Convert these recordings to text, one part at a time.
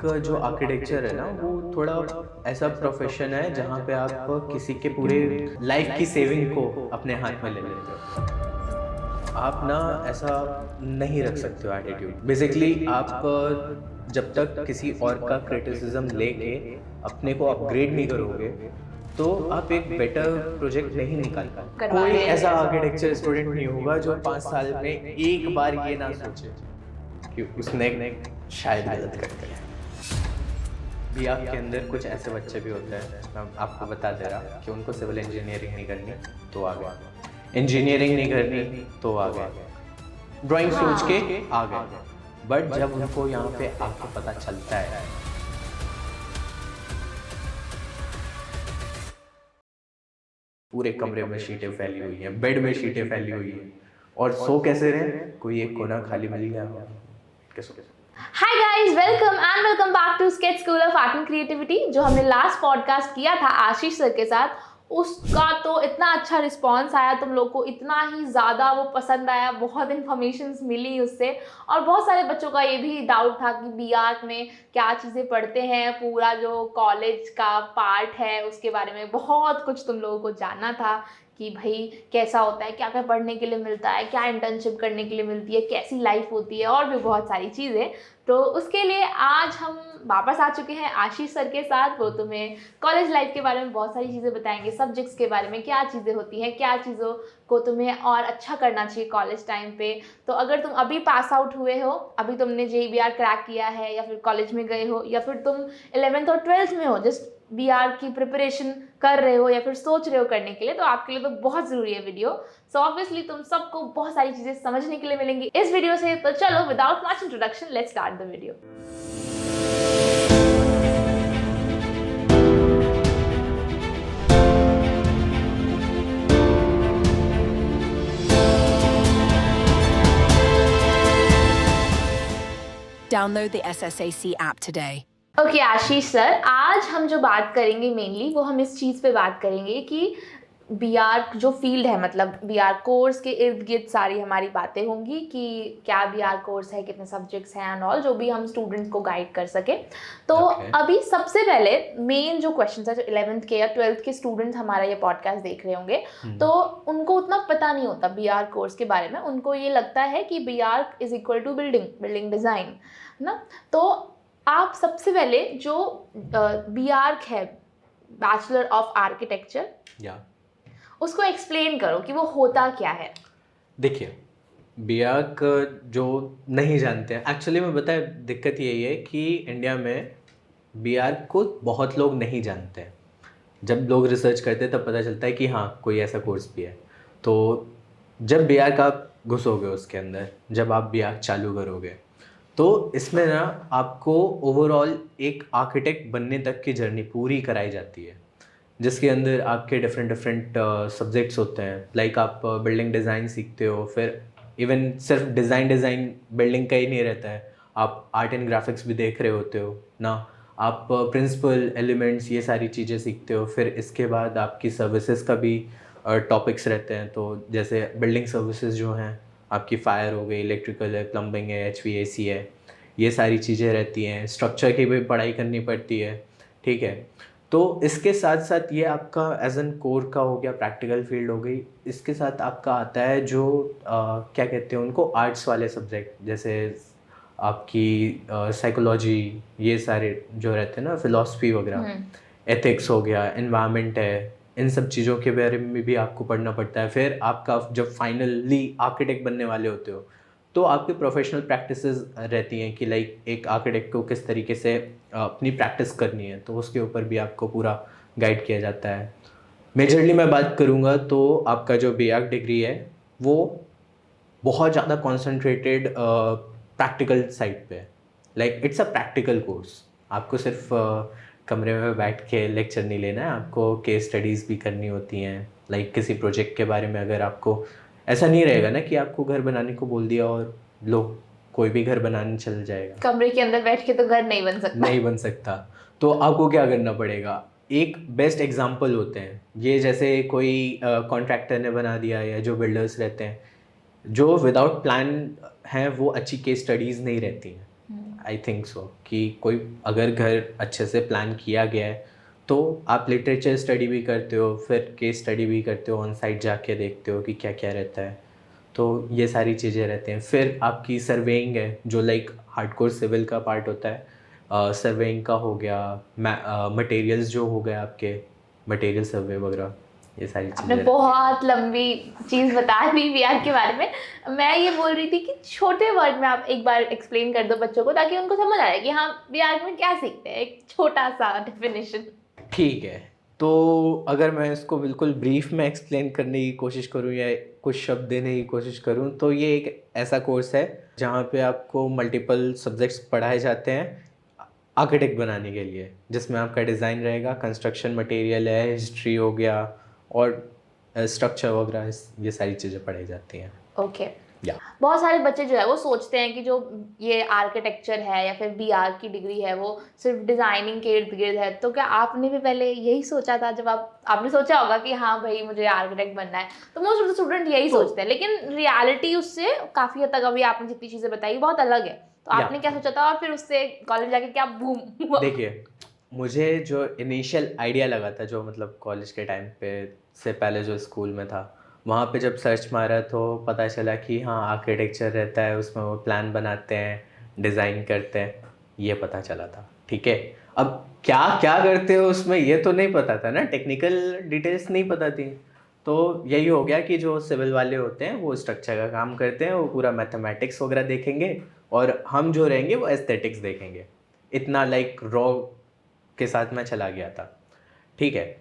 का जो आर्किटेक्चर है ना वो थोड़ा ऐसा प्रोफेशन है जहाँ पे आप किसी के पूरे लाइफ की सेविंग को अपने हाथ में ले लेते हो। आप ना ऐसा नहीं रख सकते हो एटीट्यूड। बेसिकली आप जब तक किसी और का क्रिटिसिज्म लेके अपने को अपग्रेड नहीं करोगे तो आप एक बेटर प्रोजेक्ट नहीं निकाल पाओगे। करवा कोई रहे हैं। ऐसा आर्किटेक्चर स्टूडेंट नहीं होगा जो 5 साल में एक बार ये ना सोचे कि उसने शायद गलत कर दिया। भी आपके अंदर कुछ ऐसे बच्चे भी होते हैं, मैं आपको बता दे रहा कि उनको सिविल इंजीनियरिंग नहीं करनी तो आ गए, इंजीनियरिंग नहीं करनी तो आ गए, ड्राइंग सोच के आ गए, बट जब उनको यहाँ पे आके पता चलता है पूरे कमरे में शीटें फैली हुई हैं, बेड में शीटें फैली हुई हैं और सो कैसे रहे, कोई एक कोना खाली मिल गया हो कैसे। Hi guys, welcome back to sketch school of art and creativity. जो हमने लास्ट पॉडकास्ट किया था आशीष सर के साथ, उसका तो इतना अच्छा रिस्पांस आया, तुम लोग को इतना ही ज़्यादा वो पसंद आया, बहुत इन्फॉर्मेशंस मिली उससे। और बहुत सारे बच्चों का ये भी डाउट था कि बी आर्ट में क्या चीज़ें पढ़ते हैं, पूरा जो कॉलेज का पार्ट है उसके बारे में बहुत कुछ तुम लोगों को जानना था कि भाई कैसा होता है, क्या क्या पढ़ने के लिए मिलता है, क्या इंटर्नशिप करने के लिए मिलती है, कैसी लाइफ होती है और भी बहुत सारी चीज़ें। तो उसके लिए आज हम वापस आ चुके हैं आशीष सर के साथ। वो तुम्हें कॉलेज लाइफ के बारे में बहुत सारी चीज़ें बताएंगे, सब्जेक्ट्स के बारे में क्या चीज़ें होती हैं, क्या चीज़ों को तुम्हें और अच्छा करना चाहिए कॉलेज टाइम पे। तो अगर तुम अभी पास आउट हुए हो, अभी तुमने JEBR क्रैक किया है, या फिर कॉलेज में गए हो, या फिर तुम 11th और 12th में हो, जस्ट BR की प्रिपरेशन कर रहे हो या फिर सोच रहे हो करने के लिए, तो आपके लिए तो बहुत ज़रूरी है वीडियो। सो ऑब्वियसली तुम सबको बहुत सारी चीज़ें समझने के लिए मिलेंगी इस वीडियो से। तो चलो without much introduction let's start the video. Download the SSAC app today. Okay Ashish sir, आज हम जो बात करेंगे मेनली वो हम इस चीज़ पे बात करेंगे कि BR जो फील्ड है, मतलब BR कोर्स के इर्द गिर्द सारी हमारी बातें होंगी कि क्या BR कोर्स है, कितने सब्जेक्ट्स हैं एंड ऑल, जो भी हम स्टूडेंट्स को गाइड कर सके। तो अभी सबसे पहले मेन जो क्वेश्चन है, जो 11th के या 12th के स्टूडेंट्स हमारा ये पॉडकास्ट देख रहे होंगे, तो उनको उतना पता नहीं होता BR कोर्स के बारे में। उनको ये लगता है कि BR is equal to building design ना। तो आप सबसे पहले जो BR है, बैचलर ऑफ आर्किटेक्चर, उसको एक्सप्लेन करो कि वो होता क्या है। देखिए, BR जो नहीं जानते हैं, एक्चुअली में बताए दिक्कत यही है कि इंडिया में BR को बहुत लोग नहीं जानते हैं। जब लोग रिसर्च करते हैं तब पता चलता है कि हाँ कोई ऐसा कोर्स भी है। तो जब BR का घुसोगे उसके अंदर, जब आप BR चालू करोगे तो इसमें ना आपको ओवरऑल एक आर्किटेक्ट बनने तक की जर्नी पूरी कराई जाती है, जिसके अंदर आपके डिफरेंट सब्जेक्ट्स होते हैं। लाइक आप बिल्डिंग डिज़ाइन सीखते हो, फिर इवन सिर्फ डिज़ाइन बिल्डिंग का ही नहीं रहता है, आप आर्ट एंड ग्राफिक्स भी देख रहे होते हो ना, आप प्रिंसिपल एलिमेंट्स ये सारी चीज़ें सीखते हो। फिर इसके बाद आपकी सर्विसेज का भी टॉपिक्स रहते हैं। तो जैसे बिल्डिंग सर्विसेज जो हैं आपकी फायर हो गई, इलेक्ट्रिकल है, प्लम्बिंग है, HVAC है, ये सारी चीज़ें रहती हैं। स्ट्रक्चर की भी पढ़ाई करनी पड़ती है, ठीक है। तो इसके साथ साथ ये आपका एज एन कोर का हो गया, प्रैक्टिकल फील्ड हो गई। इसके साथ आपका आता है जो क्या कहते हैं उनको, आर्ट्स वाले सब्जेक्ट, जैसे आपकी साइकोलॉजी, ये सारे जो रहते हैं ना, फिलॉसफी वगैरह, एथिक्स हो गया, एनवायरनमेंट है, इन सब चीज़ों के बारे में भी आपको पढ़ना पड़ता है। फिर आपका जब फाइनली आर्किटेक्ट बनने वाले होते हो तो आपकी प्रोफेशनल प्रैक्टिसेस रहती हैं कि लाइक एक आर्किटेक्ट को किस तरीके से अपनी प्रैक्टिस करनी है, तो उसके ऊपर भी आपको पूरा गाइड किया जाता है। मेजरली मैं बात करूँगा तो आपका जो BR डिग्री है वो बहुत ज़्यादा कॉन्सेंट्रेटेड प्रैक्टिकल साइड पे है। Like it's a practical course. आपको सिर्फ कमरे में बैठ के लेक्चर नहीं लेना है, आपको केस स्टडीज़ भी करनी होती हैं। लाइक किसी प्रोजेक्ट के बारे में अगर आपको, ऐसा नहीं रहेगा ना कि आपको घर बनाने को बोल दिया और लोग कोई भी घर बनाने चल जाएगा। कमरे के अंदर बैठ के तो घर नहीं बन सकता। तो आपको क्या करना पड़ेगा, एक बेस्ट एग्जांपल होते हैं ये, जैसे कोई कॉन्ट्रैक्टर ने बना दिया या जो बिल्डर्स रहते हैं, जो विदाउट प्लान हैं वो अच्छी केस स्टडीज़ नहीं रहती हैं। आई थिंक सो कि कोई अगर घर अच्छे से प्लान किया गया है तो आप लिटरेचर स्टडी भी करते हो, फिर केस स्टडी भी करते हो, ऑन साइट जाके देखते हो कि क्या क्या रहता है, तो ये सारी चीज़ें रहती हैं। फिर आपकी सर्वेइंग है जो लाइक हार्डकोर सिविल का पार्ट होता है। सर्वेइंग का हो गया, मटेरियल्स जो हो गए आपके, मटेरियल सर्वे वगैरह, ये सारी आपने चीज़ें। बहुत लंबी चीज बता दी वीआर के बारे में। मैं ये बोल रही थी कि छोटे वर्ड में आप एक बार एक्सप्लेन कर दो बच्चों को, ताकि उनको समझ आए कि हाँ वीआर में क्या सीखते हैं, एक छोटा सा डेफिनेशन। ठीक है, तो अगर मैं इसको बिल्कुल ब्रीफ में एक्सप्लेन करने की कोशिश करूँ या कुछ शब्द देने की कोशिश करूँ, तो ये एक ऐसा कोर्स है जहाँ पे आपको मल्टीपल सब्जेक्ट्स पढ़ाए जाते हैं आर्किटेक्ट बनने के लिए, जिसमें आपका डिज़ाइन रहेगा, कंस्ट्रक्शन मटेरियल है, हिस्ट्री हो गया और स्ट्रक्चर वगैरह, ये सारी चीज़ें पढ़ाई जाती हैं। ओके। या बहुत सारे बच्चे जो है वो सोचते हैं कि जो ये आर्किटेक्चर है या फिर बीआर की डिग्री है वो सिर्फ डिज़ाइनिंग के इर्द गिर्द है। तो क्या आपने भी पहले यही सोचा था जब आपने सोचा होगा कि हाँ भाई मुझे आर्किटेक्ट बनना है? तो मोस्ट ऑफ द स्टूडेंट यही सोचते हैं, लेकिन रियलिटी उससे काफ़ी हद तक अभी आपने जितनी चीज़ें बताई बहुत अलग है। तो आपने क्या सोचा था और फिर उससे कॉलेज जाके क्या बूम हुआ? देखिए, मुझे जो इनिशियल आइडिया लगा था, जो मतलब कॉलेज के टाइम पे से पहले जो स्कूल में था, वहाँ पे जब सर्च मारा तो पता चला कि हाँ आर्किटेक्चर रहता है, उसमें वो प्लान बनाते हैं, डिज़ाइन करते हैं, ये पता चला था। ठीक है, अब क्या क्या करते हो उसमें ये तो नहीं पता था ना, टेक्निकल डिटेल्स नहीं पता थी। तो यही हो गया कि जो सिविल वाले होते हैं वो स्ट्रक्चर का काम करते हैं, वो पूरा मैथमेटिक्स वगैरह देखेंगे और हम जो रहेंगे वो एस्थेटिक्स देखेंगे। इतना लाइक रॉ के साथ मैं चला गया था। ठीक है,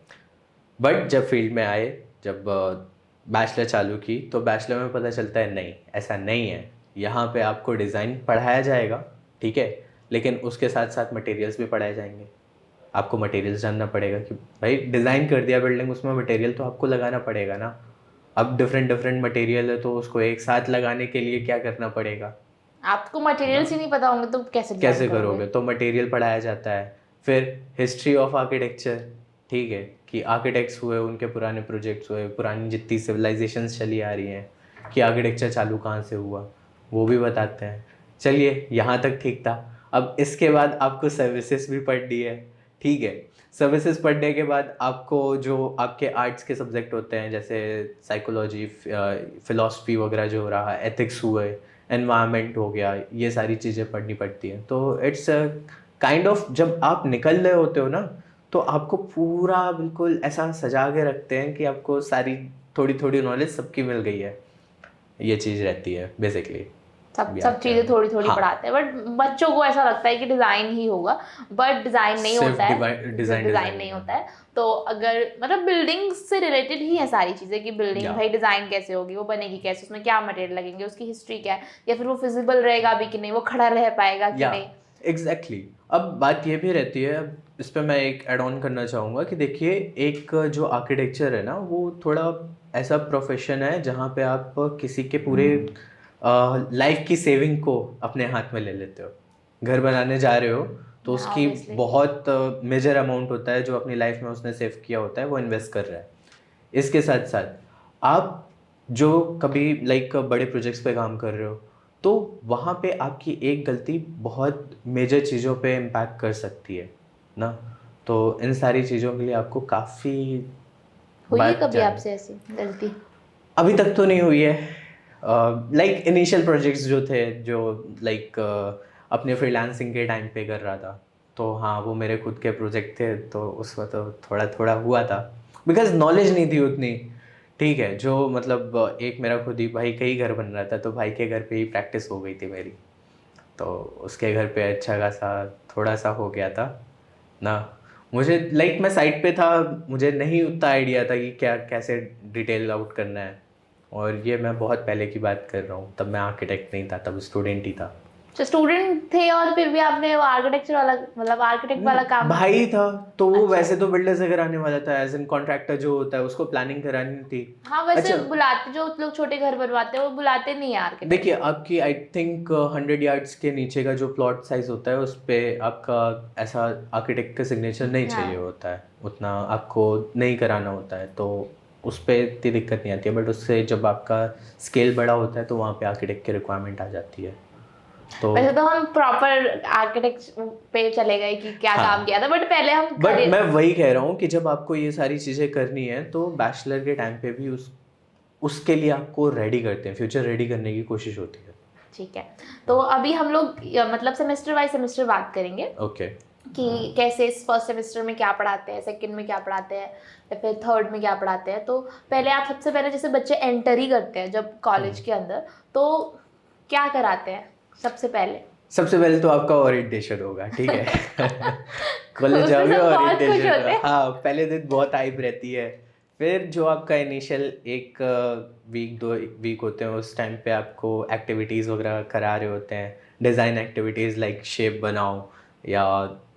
बट जब फील्ड में आए, जब बैचलर चालू की, तो बैचलर में पता चलता है नहीं, ऐसा नहीं है। यहाँ पे आपको डिज़ाइन पढ़ाया जाएगा, ठीक है, लेकिन उसके साथ साथ मटेरियल्स भी पढ़ाए जाएंगे। आपको मटेरियल्स जानना पड़ेगा कि भाई डिज़ाइन कर दिया बिल्डिंग, उसमें मटेरियल तो आपको लगाना पड़ेगा ना। अब डिफरेंट डिफरेंट मटेरियल है तो उसको एक साथ लगाने के लिए क्या करना पड़ेगा? आपको मटेरियल्स ही नहीं पता होंगे तो कैसे कैसे design करोगे? तो मटेरियल पढ़ाया जाता है। फिर हिस्ट्री ऑफ आर्किटेक्चर, ठीक है, कि आर्किटेक्ट्स हुए, उनके पुराने प्रोजेक्ट्स हुए, पुरानी जितनी सिविलाइजेशंस चली आ रही हैं, कि आर्किटेक्चर चालू कहाँ से हुआ, वो भी बताते हैं। चलिए यहाँ तक ठीक था। अब इसके बाद आपको सर्विसेज भी पढ़नी है, ठीक है। सर्विसेज पढ़ने के बाद आपको जो आपके आर्ट्स के सब्जेक्ट होते हैं, जैसे साइकोलॉजी, फिलॉसफी वगैरह जो हो रहा है, एथिक्स हुए, एनवायरनमेंट हो गया, ये सारी चीज़ें पढ़नी पड़ती हैं। तो इट्स काइंड ऑफ, जब आप निकल रहे होते हो ना, तो आपको पूरा बिल्कुल ऐसा सजा के रखते हैं कि आपको सारी थोड़ी थोड़ी नॉलेज सबकी मिल गई है। ये चीज़ रहती है बेसिकली। सब चीज़ें थोड़ी थोड़ी हाँ। पढ़ाते हैं, बट बच्चों को ऐसा लगता है कि डिज़ाइन ही होगा, बट डिज़ाइन नहीं सिर्फ होता है। डिज़ाइन डिज़ाइन नहीं होता है। तो अगर मतलब बिल्डिंग से रिलेटेड ही है सारी चीज़ें कि बिल्डिंग Yeah. भाई डिज़ाइन कैसे होगी, वो बनेगी कैसे, उसमें क्या मटेरियल लगेंगे, उसकी हिस्ट्री क्या है, या फिर वो फिजिबल रहेगा भी कि नहीं, वो खड़ा रह पाएगा कि नहीं। एग्जैक्टली। अब बात ये भी रहती है, अब इस पर मैं एक ऐड ऑन करना चाहूँगा कि देखिए, एक जो आर्किटेक्चर है ना, वो थोड़ा ऐसा प्रोफेशन है जहाँ पे आप किसी के पूरे लाइफ की सेविंग को अपने हाथ में ले लेते हो। घर बनाने जा रहे हो तो उसकी Obviously. बहुत मेजर अमाउंट होता है जो अपनी लाइफ में उसने सेव किया होता है, वो इन्वेस्ट कर रहा है। इसके साथ साथ आप जो कभी लाइक बड़े प्रोजेक्ट्स पे काम कर रहे हो, तो वहाँ पे आपकी एक गलती बहुत मेजर चीज़ों पे इम्पैक्ट कर सकती है ना। तो इन सारी चीज़ों के लिए आपको काफ़ी हुई है कभी आपसे ऐसी गलती? अभी तक तो नहीं हुई है। लाइक इनिशियल प्रोजेक्ट्स जो थे, जो लाइक अपने फ्रीलांसिंग के टाइम पे कर रहा था, तो हाँ वो मेरे खुद के प्रोजेक्ट थे, तो उसमें तो थोड़ा थोड़ा हुआ था, बिकॉज नॉलेज नहीं थी उतनी। ठीक है, जो मतलब एक मेरा खुद ही भाई का ही घर बन रहा था, तो भाई के घर पे ही प्रैक्टिस हो गई थी मेरी, तो उसके घर पे अच्छा खासा थोड़ा सा हो गया था ना। मुझे लाइक मैं साइट पे था, मुझे नहीं उतना आइडिया था कि क्या कैसे डिटेल आउट करना है, और ये मैं बहुत पहले की बात कर रहा हूँ, तब मैं आर्किटेक्ट नहीं था, तब स्टूडेंट ही था। तो स्टूडेंट थे और फिर भी आपने वो आर्किटेक्चर वाला मतलब आर्किटेक्ट वाला काम भाई था, तो वो अच्छा। वैसे तो बिल्डर से कराने वाला था, एज एन कॉन्ट्रैक्टर जो होता है उसको प्लानिंग करानी थी। हाँ वैसे अच्छा। बुलाते जो लोग छोटे घर बनवाते हैं वो बुलाते नहीं है आर्किटेक्ट। देखिए, आपकी आई थिंक 100 यार्ड्स के नीचे का जो प्लॉट साइज होता है, उस पर आपका ऐसा आर्किटेक्ट का सिग्नेचर नहीं चाहिए होता है, उतना आपको नहीं कराना होता है, तो उस पर इतनी दिक्कत नहीं आती है। बट उससे जब आपका स्केल बड़ा होता है तो वहाँ पे आर्किटेक्ट की रिक्वायरमेंट आ जाती है। तो वैसे तो हम प्रॉपर आर्किटेक्ट पे चले गए कि क्या हाँ। काम किया था, बट पहले हम बट मैं वही कह रहा हूँ कि जब आपको ये सारी चीज़ें करनी है तो बैचलर के टाइम पे भी उसके लिए आपको रेडी करते हैं, फ्यूचर रेडी करने की कोशिश होती है। ठीक है, तो अभी हम लोग मतलब सेमेस्टर बाय सेमेस्टर बात करेंगे ओके कि कैसे फर्स्ट सेमेस्टर में क्या पढ़ाते हैं, सेकंड में क्या पढ़ाते हैं, या फिर थर्ड में क्या पढ़ाते हैं। तो पहले आप सबसे पहले जैसे बच्चे एंटर ही करते हैं जब कॉलेज के अंदर, तो क्या कराते हैं सबसे पहले तो आपका ओरिएंटेशन होगा, ठीक है। कॉलेज उसमें जाओगे, सब बहुत खुश ओरिएंटेशन, होते हैं। हाँ पहले दिन बहुत हाइप रहती है। फिर जो आपका इनिशियल एक वीक 2 वीक होते हैं, उस टाइम पे आपको एक्टिविटीज़ वगैरह करा रहे होते हैं, डिज़ाइन एक्टिविटीज़ लाइक शेप बनाओ या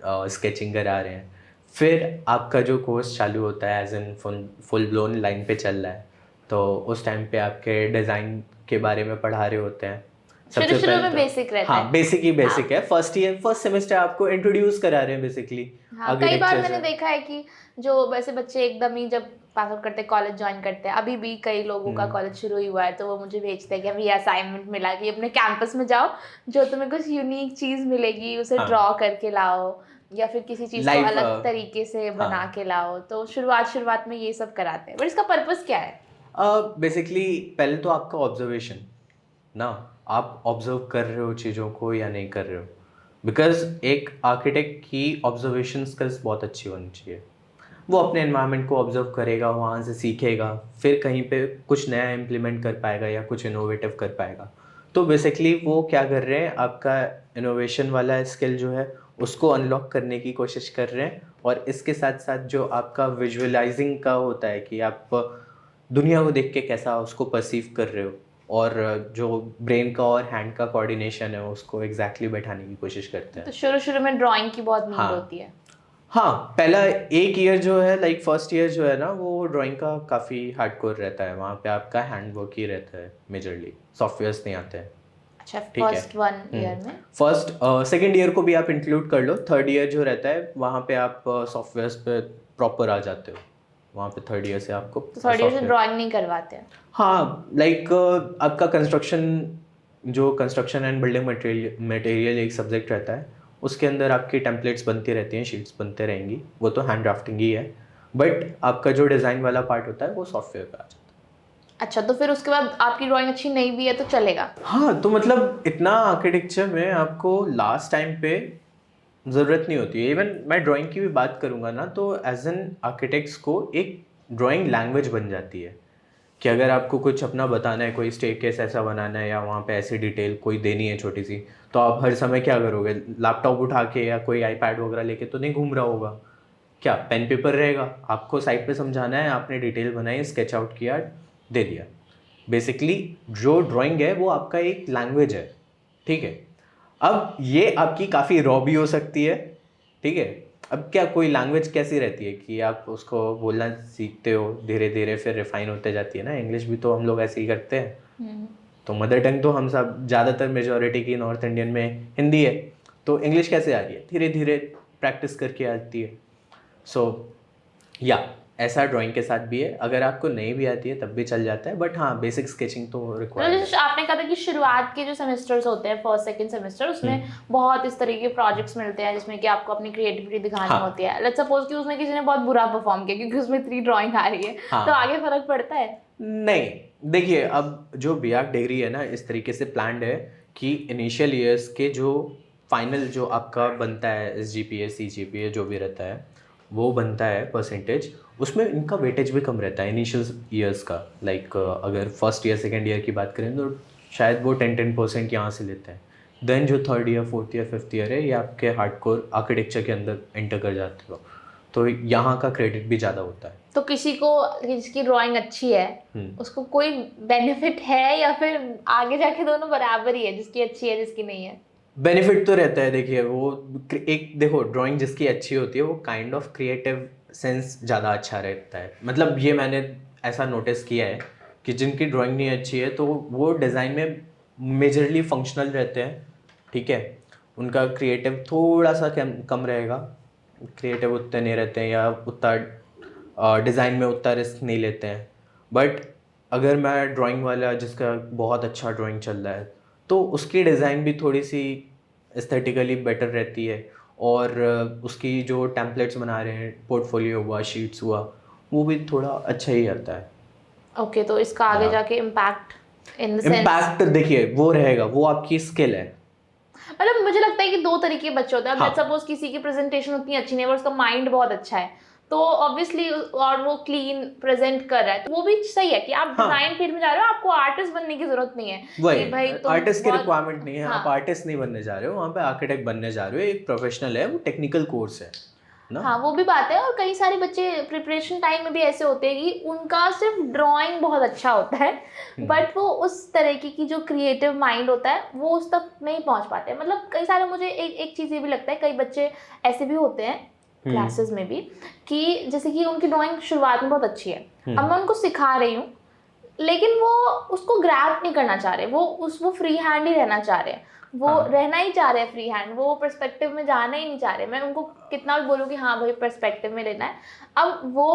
स्केचिंग करा रहे हैं। फिर आपका जो कोर्स चालू होता है as in full blown line पे चल रहा है, तो उस टाइम पे आपके डिज़ाइन के बारे में पढ़ा रहे होते हैं। शुरू पहले में तो- बेसिक रहता हाँ है। बेसिक ही बेसिक है। फर्स्ट सेमेस्टर आपको इंट्रोड्यूस करा रहे हैं बेसिकली। हाँ, कई बार मैंने देखा है कि जो वैसे बच्चे एकदम ही जब पास आउट करते हैं, कॉलेज ज्वाइन करते हैं, अभी भी कई लोगों का कॉलेज शुरू ही हुआ है, तो वो मुझे भेजते हैं कि अभी असाइनमेंट मिला कि अपने कैंपस में जाओ, जो तुम्हें कुछ यूनिक चीज़ मिलेगी उसे हाँ। ड्रॉ करके लाओ, या फिर किसी चीज़ को Live, अलग तरीके से बना के लाओ। तो शुरुआत में ये सब कराते हैं, बट इसका पर्पस क्या है? बेसिकली पहले तो आपका ऑब्जर्वेशन ना, आप ऑब्जर्व कर रहे हो चीज़ों को या नहीं कर रहे हो। बिकॉज एक आर्किटेक्ट की ऑब्जर्वेशन स्किल्स बहुत अच्छी होनी चाहिए। वो अपने एनवायरनमेंट को ऑब्जर्व करेगा, वहाँ से सीखेगा, फिर कहीं पे कुछ नया इम्प्लीमेंट कर पाएगा या कुछ इनोवेटिव कर पाएगा। तो बेसिकली वो क्या कर रहे हैं, आपका इनोवेशन वाला स्किल जो है उसको अनलॉक करने की कोशिश कर रहे हैं। और इसके साथ साथ जो आपका विजुअलाइजिंग का होता है कि आप दुनिया को देख के कैसा उसको परसीव कर रहे हो, और जो ब्रेन का और हैंड का कोऑर्डिनेशन है उसको एग्जैक्टली बैठाने की कोशिश करते हैं। तो शुरू में ड्राइंग की बहुत नीड हाँ। होती है। हाँ, पहला एक ईयर जो है लाइक फर्स्ट ईयर जो है ना, वो ड्राइंग का काफ़ी हार्डकोर रहता है। वहाँ पे आपका हैंड वर्क ही रहता है मेजरली, सॉफ्टवेयर्स नहीं आते हैं। अच्छा, ठीक है। फर्स्ट 1 ईयर में। फर्स्ट सेकेंड ईयर को भी आप इंक्लूड कर लो। थर्ड ईयर जो रहता है वहाँ पे आप सॉफ्टवेयर्स पे प्रॉपर आ जाते हो। वहाँ पे थर्ड ईयर से आपको तो थर्ड ईयर से software- ड्राइंग नहीं करवाते हैं? हाँ, लाइक आपका कंस्ट्रक्शन एंड बिल्डिंग मटेरियल एक सब्जेक्ट रहता है, उसके अंदर आपकी टेम्पलेट्स बनती रहती हैं, शीट्स बनते रहेंगी, वो तो हैंड ड्राफ्टिंग ही है। बट आपका जो डिज़ाइन वाला पार्ट होता है वो सॉफ्टवेयर पे आ जाता है। अच्छा, तो फिर उसके बाद आपकी ड्राइंग अच्छी नहीं भी है तो चलेगा? हाँ, तो मतलब इतना आर्किटेक्चर में आपको लास्ट टाइम पे ज़रूरत नहीं होती है। इवन मैं ड्राइंग की भी बात करूँगा ना, तो एज एन आर्किटेक्ट्स को एक ड्राइंग लैंग्वेज बन जाती है कि अगर आपको कुछ अपना बताना है, कोई स्टेयरकेस ऐसा बनाना है या वहाँ पे ऐसी डिटेल कोई देनी है छोटी सी, तो आप हर समय क्या करोगे, लैपटॉप उठा के या कोई आईपैड वगैरह लेके तो नहीं घूम रहा होगा। क्या पेन पेपर रहेगा, आपको साइड पे समझाना है, आपने डिटेल बनाई, स्केच आउट किया, दे दिया। बेसिकली जो ड्राइंग है वो आपका एक लैंग्वेज है, ठीक है। अब ये आपकी काफ़ी रॉ भी हो सकती है, ठीक है। अब क्या कोई लैंग्वेज कैसी रहती है कि आप उसको बोलना सीखते हो धीरे धीरे, फिर रिफाइन होते जाती है ना। इंग्लिश भी तो हम लोग ऐसे ही करते हैं। तो मदर टंग तो हम सब ज़्यादातर मेजॉरिटी की नॉर्थ इंडियन में हिंदी है, तो इंग्लिश कैसे आ रही है, धीरे धीरे प्रैक्टिस करके आती है। सो या ऐसा ड्राइंग के साथ भी है, अगर आपको नहीं भी आती है तब भी चल जाता है। बट हाँ, बेसिक स्केचिंग तो रिक्वायर्ड है। जैसे आपने कहा था कि शुरुआत के जो सेमेस्टर्स होते हैं, फर्स्ट सेकंड सेमेस्टर, उसमें बहुत इस तरह के प्रोजेक्ट्स मिलते हैं जिसमें कि आपको अपनी क्रिएटिविटी दिखानी हाँ। होती है। लेट्स सपोज कि उसमें किसी ने बहुत बुरा परफॉर्म किया क्योंकि उसमें 3 ड्राइंग आ रही है, हाँ। तो आगे फर्क पड़ता है? नहीं, देखिए अब जो बीआर्क डिग्री है ना, इस तरीके से प्लान्ड है कि इनिशियल ईयर्स के जो फाइनल जो आपका बनता है SGPA CGPA जो भी रहता है वो बनता है परसेंटेज, उसमें इनका वेटेज भी कम रहता है इनिशियल ईयर्स का। लाइक अगर फर्स्ट ईयर सेकेंड ईयर की बात करें तो शायद वो 10% यहाँ से लेते हैं। देन जो third year fourth year fifth year है ये आपके हार्डकोर आर्किटेक्चर के अंदर एंटर कर जाते हो, तो यहाँ का क्रेडिट भी ज़्यादा होता है। तो किसी को जिसकी ड्राइंग अच्छी है उसको कोई बेनिफिट है, या फिर आगे जाके दोनों बराबर ही है, जिसकी अच्छी है जिसकी नहीं है? बेनिफिट तो रहता है। देखिए वो एक देखो, ड्राइंग जिसकी अच्छी होती है वो काइंड ऑफ क्रिएटिव सेंस ज़्यादा अच्छा रहता है। मतलब ये मैंने ऐसा नोटिस किया है कि जिनकी ड्राइंग नहीं अच्छी है तो वो डिज़ाइन में मेजरली फंक्शनल रहते हैं, ठीक है। उनका क्रिएटिव थोड़ा सा कम रहेगा, क्रिएटिव उतने नहीं रहते हैं या उतना डिज़ाइन में उतना रिस्क नहीं लेते हैं। बट अगर मैं ड्राइंग वाला जिसका बहुत अच्छा ड्राइंग चल रहा है तो उसकी डिज़ाइन भी थोड़ी सी एस्थेटिकली बेटर रहती है, और उसकी जो टेम्पलेट्स बना रहे हैं, पोर्टफोलियो हुआ, शीट्स हुआ, वो भी थोड़ा अच्छा ही आता है। ओके, तो इसका आगे हाँ। जाके impact in the sense, impact देखिए वो रहेगा, वो आपकी स्किल है। मतलब मुझे लगता है कि दो तरीके के बच्चे होते हैं। अब हाँ। लेट्स सपोज किसी की प्रेजेंटेशन उतनी अच्छी नहीं है, पर उसका माइंड बहुत अच्छा है, तो ऑब्वियसली, और वो क्लीन प्रेजेंट कर रहा है, तो वो भी सही है कि आप हाँ। डिजाइन फील्ड में जा रहे हो, आपको आर्टिस्ट बनने की जरूरत नहीं है वही, कि भाई तुम आर्टिस्ट की बहुत- रिक्वायरमेंट नहीं है। हाँ। आप आर्टिस्ट नहीं बनने जा रहे हो, वहाँ पे आर्किटेक्ट बनने जा रहे हो, एक प्रोफेशनल है, वो टेक्निकल कोर्स है ना। हाँ, वो भी बात है। और कई सारे बच्चे प्रिपरेशन टाइम में भी ऐसे होते हैं कि उनका सिर्फ ड्राइंग बहुत अच्छा होता है, बट वो उस तरीके की जो क्रिएटिव माइंड होता है वो उस तक नहीं पहुंच पाते। मतलब कई सारे, मुझे एक चीज़ ये भी लगता है, कई बच्चे ऐसे भी होते हैं क्लासेस में भी, कि जैसे कि उनकी ड्राइंग शुरुआत में बहुत अच्छी है, अब मैं उनको सिखा रही हूँ, लेकिन वो उसको ग्रैब नहीं करना चाह रहे, वो फ्री हैंड ही रहना चाह रहे हैं, वो रहना ही चाह रहे हैं फ्री हैंड, वो पर्सपेक्टिव में जाना ही नहीं चाह रहे। मैं उनको कितना भी बोलूँ कि हाँ भाई पर्सपेक्टिव में लेना है, अब वो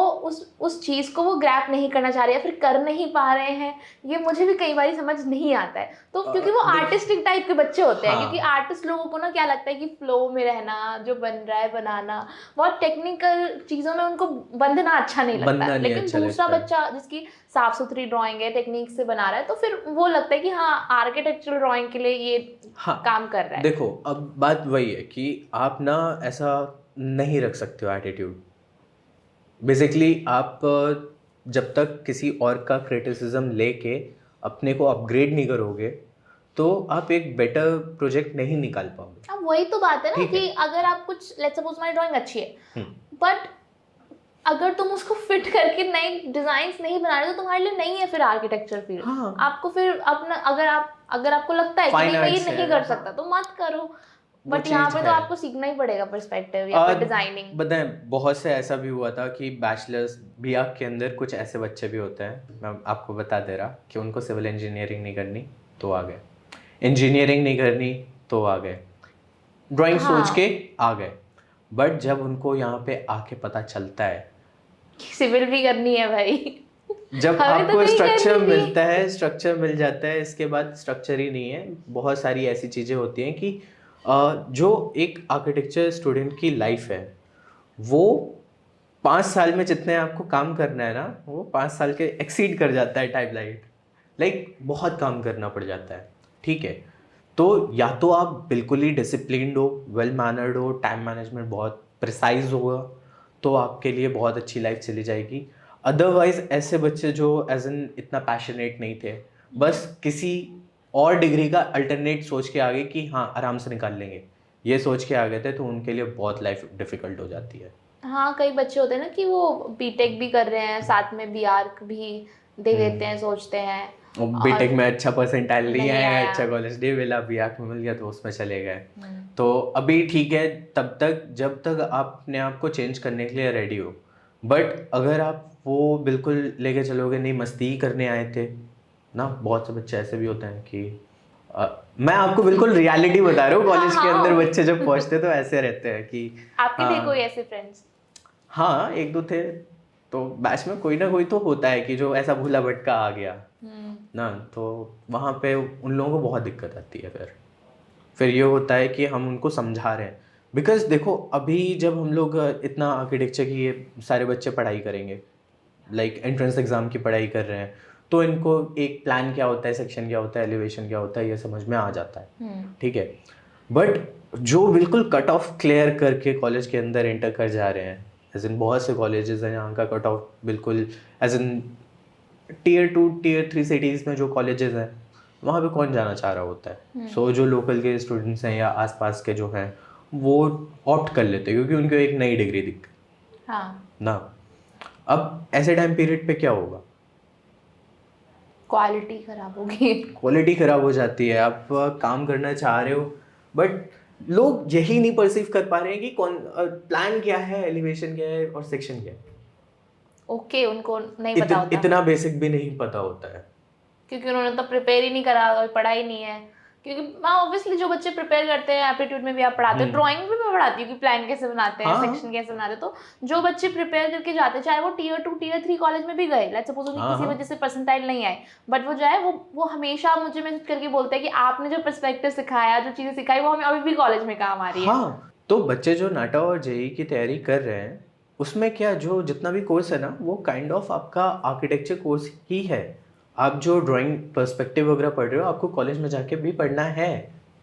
उस चीज़ को वो ग्रैप नहीं करना चाह रहे हैं, फिर कर नहीं पा रहे हैं। ये मुझे भी कई बार समझ नहीं आता है, तो क्योंकि वो आर्टिस्टिक टाइप के बच्चे होते हैं। हाँ। क्योंकि आर्टिस्ट लोगों को ना क्या लगता है कि फ्लो में रहना, जो बन रहा है बनाना, बहुत टेक्निकल चीज़ों में उनको बंधना अच्छा नहीं लगता है। लेकिन अच्छा दूसरा लगता है। बच्चा जिसकी साफ सुथरी ड्राइंग है, टेक्निक से बना रहा है, तो फिर वो लगता है कि हाँ आर्किटेक्चरल ड्राइंग के लिए ये हाँ, काम कर रहा है। देखो अब बात वही है कि आप ना ऐसा नहीं रख सकते हो एटीट्यूड। बेसिकली आप जब तक किसी और का क्रिटिसिज्म लेके अपने को अपग्रेड नहीं करोगे, तो आप एक बेटर प्रोजेक्ट नहीं निकाल पाओगे। अब वही तो बात है ना ठीक है। कि अगर आप कुछ, लेट्स सपोज हमारी ड्राइंग अच्छी है, बट अगर तुम उसको फिट करके नए डिजाइन्स नहीं बना रहे तो तुम्हारे लिए नहीं है फिर आर्किटेक्चर फील्ड। हाँ। आपको फिर अपना, अगर आपको लगता है कि Fine नहीं मैं ये arts नहीं है, कर सकता, तो मत करो। बट यहाँ पे तो आपको सीखना ही पड़ेगा पर्सपेक्टिव या फिर डिजाइनिंग। बताएं, बहुत से ऐसा भी हुआ था कि बैचलर्स बीआ के अंदर कुछ ऐसे बच्चे भी होते हैं, मैं आपको बता दे रहा, कि उनको सिविल इंजीनियरिंग नहीं करनी तो आ गए, इंजीनियरिंग नहीं करनी तो आ गए, ड्राइंग सोच के आ गए, बट जब उनको यहाँ पे आके पता चलता है सिविल भी करनी है भाई, जब हमें तो आपको नहीं स्ट्रक्चर करनी थी। मिलता है, स्ट्रक्चर मिल जाता है, इसके बाद स्ट्रक्चर ही नहीं है, बहुत सारी ऐसी चीज़ें होती हैं कि जो एक आर्किटेक्चर स्टूडेंट की लाइफ है, वो 5 साल में जितने आपको काम करना है ना, वो 5 साल के एक्सीड कर जाता है टाइम लाइक बहुत काम करना पड़ जाता है। ठीक है, तो या तो आप बिल्कुल ही डिसिप्लिन्ड हो, वेल मैनर्ड हो, टाइम मैनेजमेंट बहुत प्रिसाइज होगा, तो आपके लिए बहुत अच्छी लाइफ चली जाएगी। अदरवाइज ऐसे बच्चे जो एज एन इतना पैशनेट नहीं थे, बस किसी और डिग्री का अल्टरनेट सोच के आ गए कि हाँ आराम से निकाल लेंगे, ये सोच के आ गए थे, तो उनके लिए बहुत लाइफ डिफिकल्ट हो जाती है। हाँ, कई बच्चे होते हैं ना कि वो बीटेक भी कर रहे हैं, साथ में बीआर्क भी दे देते हैं, सोचते हैं बीटेक में अच्छा परसेंटाइल नहीं नहीं आया, आया। अच्छा कॉलेज नहीं मिला, बीआर्क में मिल गया तो उसमें चले गए। तो अभी ठीक है, तब तक जब तक आप अपने आप को चेंज करने के लिए रेडी हो। बट अगर आप वो बिल्कुल लेके चलोगे, नहीं मस्ती ही करने आए थे ना, बहुत से बच्चे ऐसे भी होते हैं कि मैं आपको बिल्कुल रियलिटी बता रहा हूँ, कॉलेज के अंदर बच्चे जब पहुँचते तो ऐसे रहते हैं कि आपके थे कोई ऐसे फ्रेंड्स? हाँ, एक दो थे, तो बैच में कोई ना कोई तो होता है कि जो ऐसा भूला भटका आ गया ना, तो वहाँ पे उन लोगों को बहुत दिक्कत आती है। फिर ये होता है कि हम उनको समझा रहे हैं, बिकॉज देखो अभी जब हम लोग इतना आर्किटेक्चर की ये सारे बच्चे पढ़ाई करेंगे, लाइक एंट्रेंस एग्ज़ाम की पढ़ाई कर रहे हैं, तो इनको एक प्लान क्या होता है, सेक्शन क्या होता है, एलिवेशन क्या होता है, ये समझ में आ जाता है। ठीक है, बट जो बिल्कुल कट ऑफ क्लियर करके कॉलेज के अंदर एंटर कर जा रहे हैं, एज इन बहुत से कॉलेजेस हैं यहाँ का कट ऑफ बिल्कुल, as in tier 2 tier 3 cities में जो कॉलेजेस हैं, वहाँ पे कौन जाना चाह रहा होता है। सो जो लोकल के स्टूडेंट्स हैं या आसपास के जो हैं, वो ऑप्ट कर लेते हैं, क्योंकि उनको एक नई डिग्री दिख गई। हाँ, ना अब ऐसे टाइम पीरियड पे क्या होगा, क्वालिटी खराब होगी। क्वालिटी ख़राब हो जाती है। आप काम करना चाह रहे हो, बट लोग यही नहीं परसीव कर पा रहे हैं कि कौन प्लान क्या है, एलिवेशन क्या है और सेक्शन क्या है। ओके, उनको नहीं पता होता, इतना बेसिक भी नहीं पता होता है, क्योंकि उन्होंने तो प्रिपेयर ही नहीं करा और पढ़ा ही नहीं है क्योंकि मैं ऑब्वियसली जो बच्चे प्रिपेयर करते हैं एप्टीट्यूड में भी आप पढ़ाते हो, ड्राइंग में भी मैं पढ़ाती हूँ कि प्लान कैसे बनाते हैं, सेक्शन कैसे बनाते हैं। तो जो बच्चे प्रिपेयर करके जाते हैं, चाहे वो टियर 2 टियर 3 कॉलेज में भी गए, लेट्स सपोज उन्हें किसी वजह से परसेंटाइल नहीं आए, बट वो जाए वो हमेशा मुझे मैसेज करके बोलते हैं कि आपने जो पर्सपेक्टिव सिखाया, जो चीज़ें सिखाई, वो हमें अभी भी कॉलेज में काम आ रही है। हाँ, तो बच्चे जो नाटा और जेई की तैयारी कर रहे हैं उसमें क्या जो जितना भी कोर्स है ना वो काइंड ऑफ आपका आर्किटेक्चर कोर्स ही है। आप जो ड्राइंग पर्सपेक्टिव वगैरह पढ़ रहे हो आपको कॉलेज में जाके भी पढ़ना है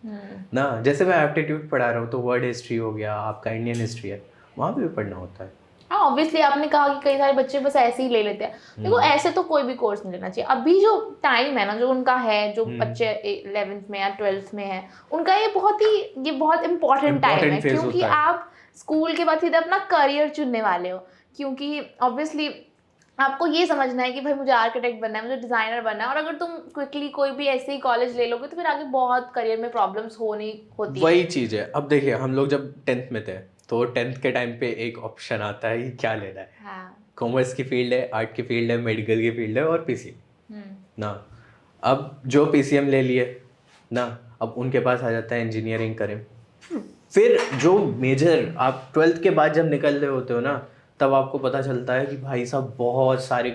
ना। जैसे मैं एप्टीट्यूड पढ़ा रहा हूँ तो वर्ड हिस्ट्री हो गया, आपका इंडियन हिस्ट्री है, वहाँ भी पढ़ना होता है। हाँ ऑब्वियसली आपने कहा कि कई सारे बच्चे बस ऐसे ही ले लेते हैं। देखो ऐसे तो कोई भी कोर्स नहीं लेना चाहिए। अभी जो टाइम है ना जो उनका है, जो बच्चे 11th में या 12th में है, उनका ये बहुत इंपॉर्टेंट टाइम है, क्योंकि आप स्कूल के बाद सीधे अपना करियर चुनने वाले हो। क्योंकि ऑब्वियसली आपको ये समझना है कि भाई मुझे आर्किटेक्ट बनना है, मुझे डिज़ाइनर बनना है, और अगर तुम क्विकली कोई भी ऐसे ही कॉलेज ले लोगे तो फिर आगे बहुत करियर में प्रॉब्लम्स होती है। वही चीज़ है। अब देखिए हम लोग जब 10th में थे तो 10th के टाइम पे एक ऑप्शन आता है कि क्या लेना है। हाँ। कॉमर्स की फील्ड है, आर्ट की फील्ड है, मेडिकल की फील्ड है और पीसीएम ना। अब जो पीसीएम ले लिए ना, अब उनके पास आ जाता है इंजीनियरिंग करें। फिर जो मेजर आप 12th के बाद जब निकल रहे होते हो ना तब आपको पता चलता है कि भाई साहब बहुत सारे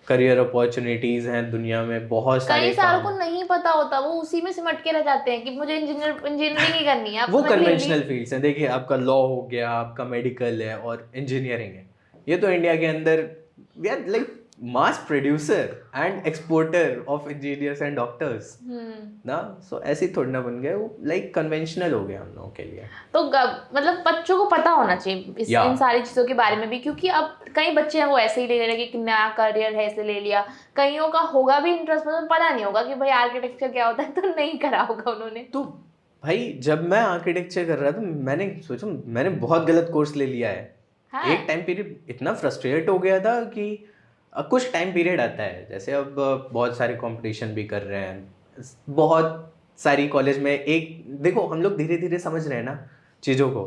करियर अपॉर्चुनिटीज़ हैं दुनिया में, बहुत सारे कई सारों को नहीं पता होता, वो उसी में सिमट के रह जाते हैं कि मुझे इंजीनियरिंग ही करनी है। वो कन्वेंशनल फील्ड्स हैं। देखिए आपका लॉ हो गया, आपका मेडिकल है और इंजीनियरिंग है। ये तो इंडिया के अंदर we are like mass producer and exporter of engineers and doctors ना। सो ऐसे थोड़ा ना बन गए, वो लाइक कन्वेंशनल हो गया हम लोगों के लिए। तो मतलब बच्चों को पता होना चाहिए इन सारी चीज़ों के बारे में भी, क्योंकि अब कई बच्चे हैं वो ऐसे ही ले ले रहे कि नया करियर है इसे ले लिया। कईयों का होगा भी इंटरेस्ट, मतलब पता नहीं होगा कि भाई आर्किटेक्चर क्या होता है, तो नहीं करा होगा उन्होंने। तो भाई जब मैं आर्किटेक्चर कर रहा था मैंने सोचा मैंने बहुत गलत कोर्स ले लिया है। हाँ। एक टाइम पीरियड इतना फ्रस्ट्रेट हो गया था कि कुछ टाइम पीरियड आता है, जैसे अब बहुत सारे कंपटीशन भी कर रहे हैं, बहुत सारी कॉलेज में। एक देखो हम लोग धीरे धीरे समझ रहे हैं ना चीज़ों को,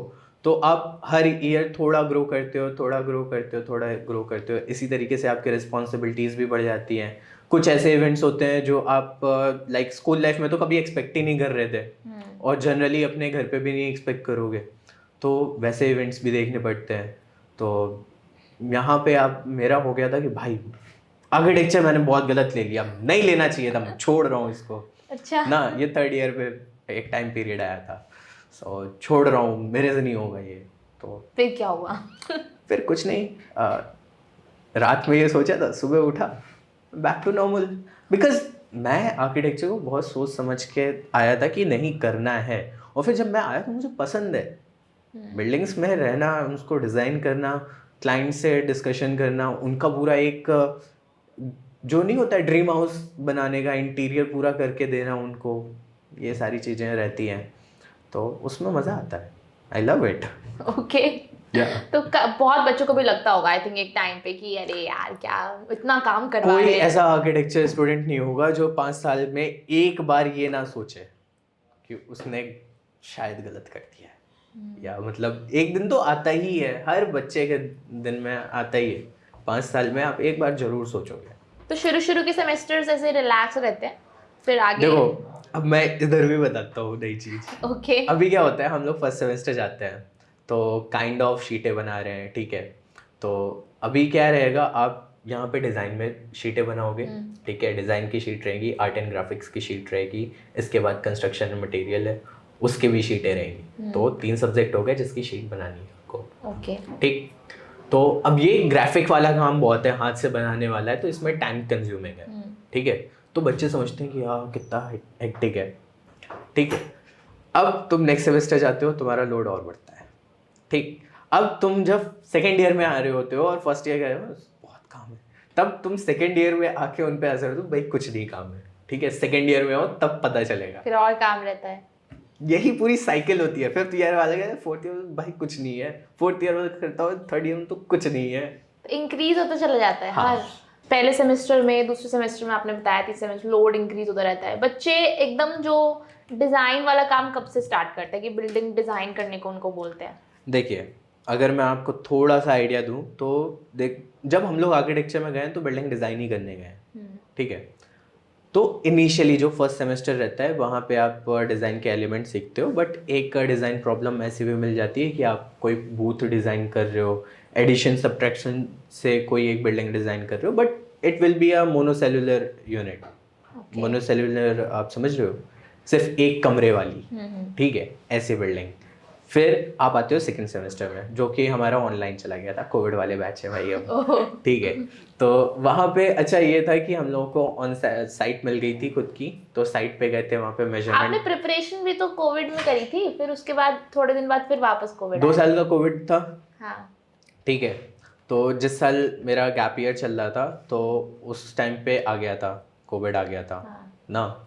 तो आप हर ईयर थोड़ा ग्रो करते हो, थोड़ा ग्रो करते हो, थोड़ा ग्रो करते हो। इसी तरीके से आपकी रिस्पॉन्सिबिलिटीज़ भी बढ़ जाती हैं। कुछ ऐसे इवेंट्स होते हैं जो आप लाइक स्कूल लाइफ में तो कभी एक्सपेक्ट ही नहीं कर रहे थे और जनरली अपने घर पे भी नहीं एक्सपेक्ट करोगे, तो वैसे इवेंट्स भी देखने पड़ते हैं। तो यहाँ पे आप मेरा हो गया था कि भाई आर्किटेक्चर मैंने बहुत गलत ले लिया, नहीं लेना चाहिए था, मैं छोड़ रहा हूँ इसको। अच्छा ना ये 3rd ईयर पे एक टाइम पीरियड आया था, सो छोड़ रहा हूँ, मेरे से नहीं होगा ये। तो फिर क्या हुआ? फिर कुछ नहीं, रात में ये सोचा था, सुबह उठा, बैक टू नॉर्मल। बिकॉज मैं आर्किटेक्चर को बहुत सोच समझ के आया था कि नहीं करना है, और फिर जब मैं आया तो मुझे पसंद है बिल्डिंग्स में रहना, उसको डिज़ाइन करना, क्लाइंट से डिस्कशन करना, उनका पूरा एक जो नहीं होता है ड्रीम हाउस बनाने का, इंटीरियर पूरा करके देना उनको, ये सारी चीज़ें रहती हैं, तो उसमें मज़ा आता है। I love it. ओके तो बहुत बच्चों को भी लगता होगा आई थिंक एक टाइम पे कि अरे यार क्या इतना काम करवा रहे हैं। कोई ऐसा आर्किटेक्चर स्टूडेंट नहीं होगा जो 5 साल में एक बार ये ना सोचे कि उसने शायद गलत कर दिया है, या मतलब एक दिन तो आता ही है, हर बच्चे के दिन में आता ही है। 5 साल में आप एक बार जरूर सोचोगे। तो शुरू के सेमेस्टर्स ऐसे रिलैक्स रहते हैं, फिर आगे देखो अब मैं इधर भी बताता हूँ नई चीज़। ओके अभी क्या होता है, हम लोग फर्स्ट सेमेस्टर जाते हैं तो काइंड ऑफ शीटें बना रहे हैं, ठीक है। तो अभी क्या रहेगा, आप यहाँ पे डिज़ाइन में शीटें बनाओगे, ठीक है। डिज़ाइन की शीट रहेगी, आर्ट एंड ग्राफिक्स की शीट रहेगी, इसके बाद कंस्ट्रक्शन मटेरियल है उसके भी शीटें रहेंगी। तो 3 सब्जेक्ट हो गए जिसकी शीट बनानी है आपको, ओके ठीक। तो अब ये ग्राफिक वाला काम बहुत है, हाथ से बनाने वाला है, तो इसमें टाइम कंज्यूमिंग है, ठीक है। तो बच्चे समझते हैं कि यार कितना हेक्टिक है, ठीक है। अब तुम नेक्स्ट सेमेस्टर जाते हो, तुम्हारा लोड और बढ़ता है, ठीक। अब तुम जब सेकेंड ईयर में आ रहे होते हो और फर्स्ट ईयर गए हो बहुत काम है, तब तुम सेकेंड ईयर में आके उन पे असर हो, भाई कुछ नहीं काम है, ठीक है। सेकेंड ईयर में हो तब पता चलेगा, फिर और काम रहता है। यही पूरी साइकिल होती है। 5th ईयर वाले गए, 4th ईयर में भाई कुछ नहीं है, 4th ईयर में करता हूँ, 3rd ईयर में तो कुछ नहीं है, इंक्रीज होता चला जाता है। हाँ। हर पहले सेमेस्टर में, दूसरे सेमेस्टर में आपने बताया, तीसरे सेमेस्टर लोड इंक्रीज होता रहता है। बच्चे एकदम जो डिज़ाइन वाला काम कब से स्टार्ट करते हैं कि बिल्डिंग डिज़ाइन करने को उनको बोलते हैं? देखिए अगर मैं आपको थोड़ा सा आइडिया दूं तो देख, जब हम लोग आर्किटेक्चर में गए तो बिल्डिंग डिज़ाइन ही करने गए, ठीक है। तो इनिशियली जो फर्स्ट सेमेस्टर रहता है वहाँ पे आप डिज़ाइन के एलिमेंट सीखते हो, बट एक डिज़ाइन प्रॉब्लम ऐसी भी मिल जाती है कि आप कोई बूथ डिज़ाइन कर रहे हो, एडिशन सब्ट्रैक्शन से कोई एक बिल्डिंग डिज़ाइन कर रहे हो, but it will be a monocellular unit. Monocellular आप समझ रहे हो, सिर्फ एक कमरे वाली, ठीक है, ऐसी बिल्डिंग। फिर आप आते हो सेकंड सेमेस्टर में, जो कि हमारा ऑनलाइन चला गया था, कोविड वाले बैच है भाई अब, ठीक है। तो वहाँ पे अच्छा ये था कि हम लोगों को ऑन साइट मिल गई थी खुद की, तो साइट पे गए थे, वहाँ पे आपने मेजरमेंट। प्रिपरेशन भी तो कोविड में करी थी, फिर उसके बाद थोड़े दिन बाद फिर वापस कोविड 2 साल का कोविड था, हाँ। ठीक है। तो जिस साल मेरा गैप ईयर चल रहा था, तो उस टाइम पे आ गया था, कोविड आ गया था ना।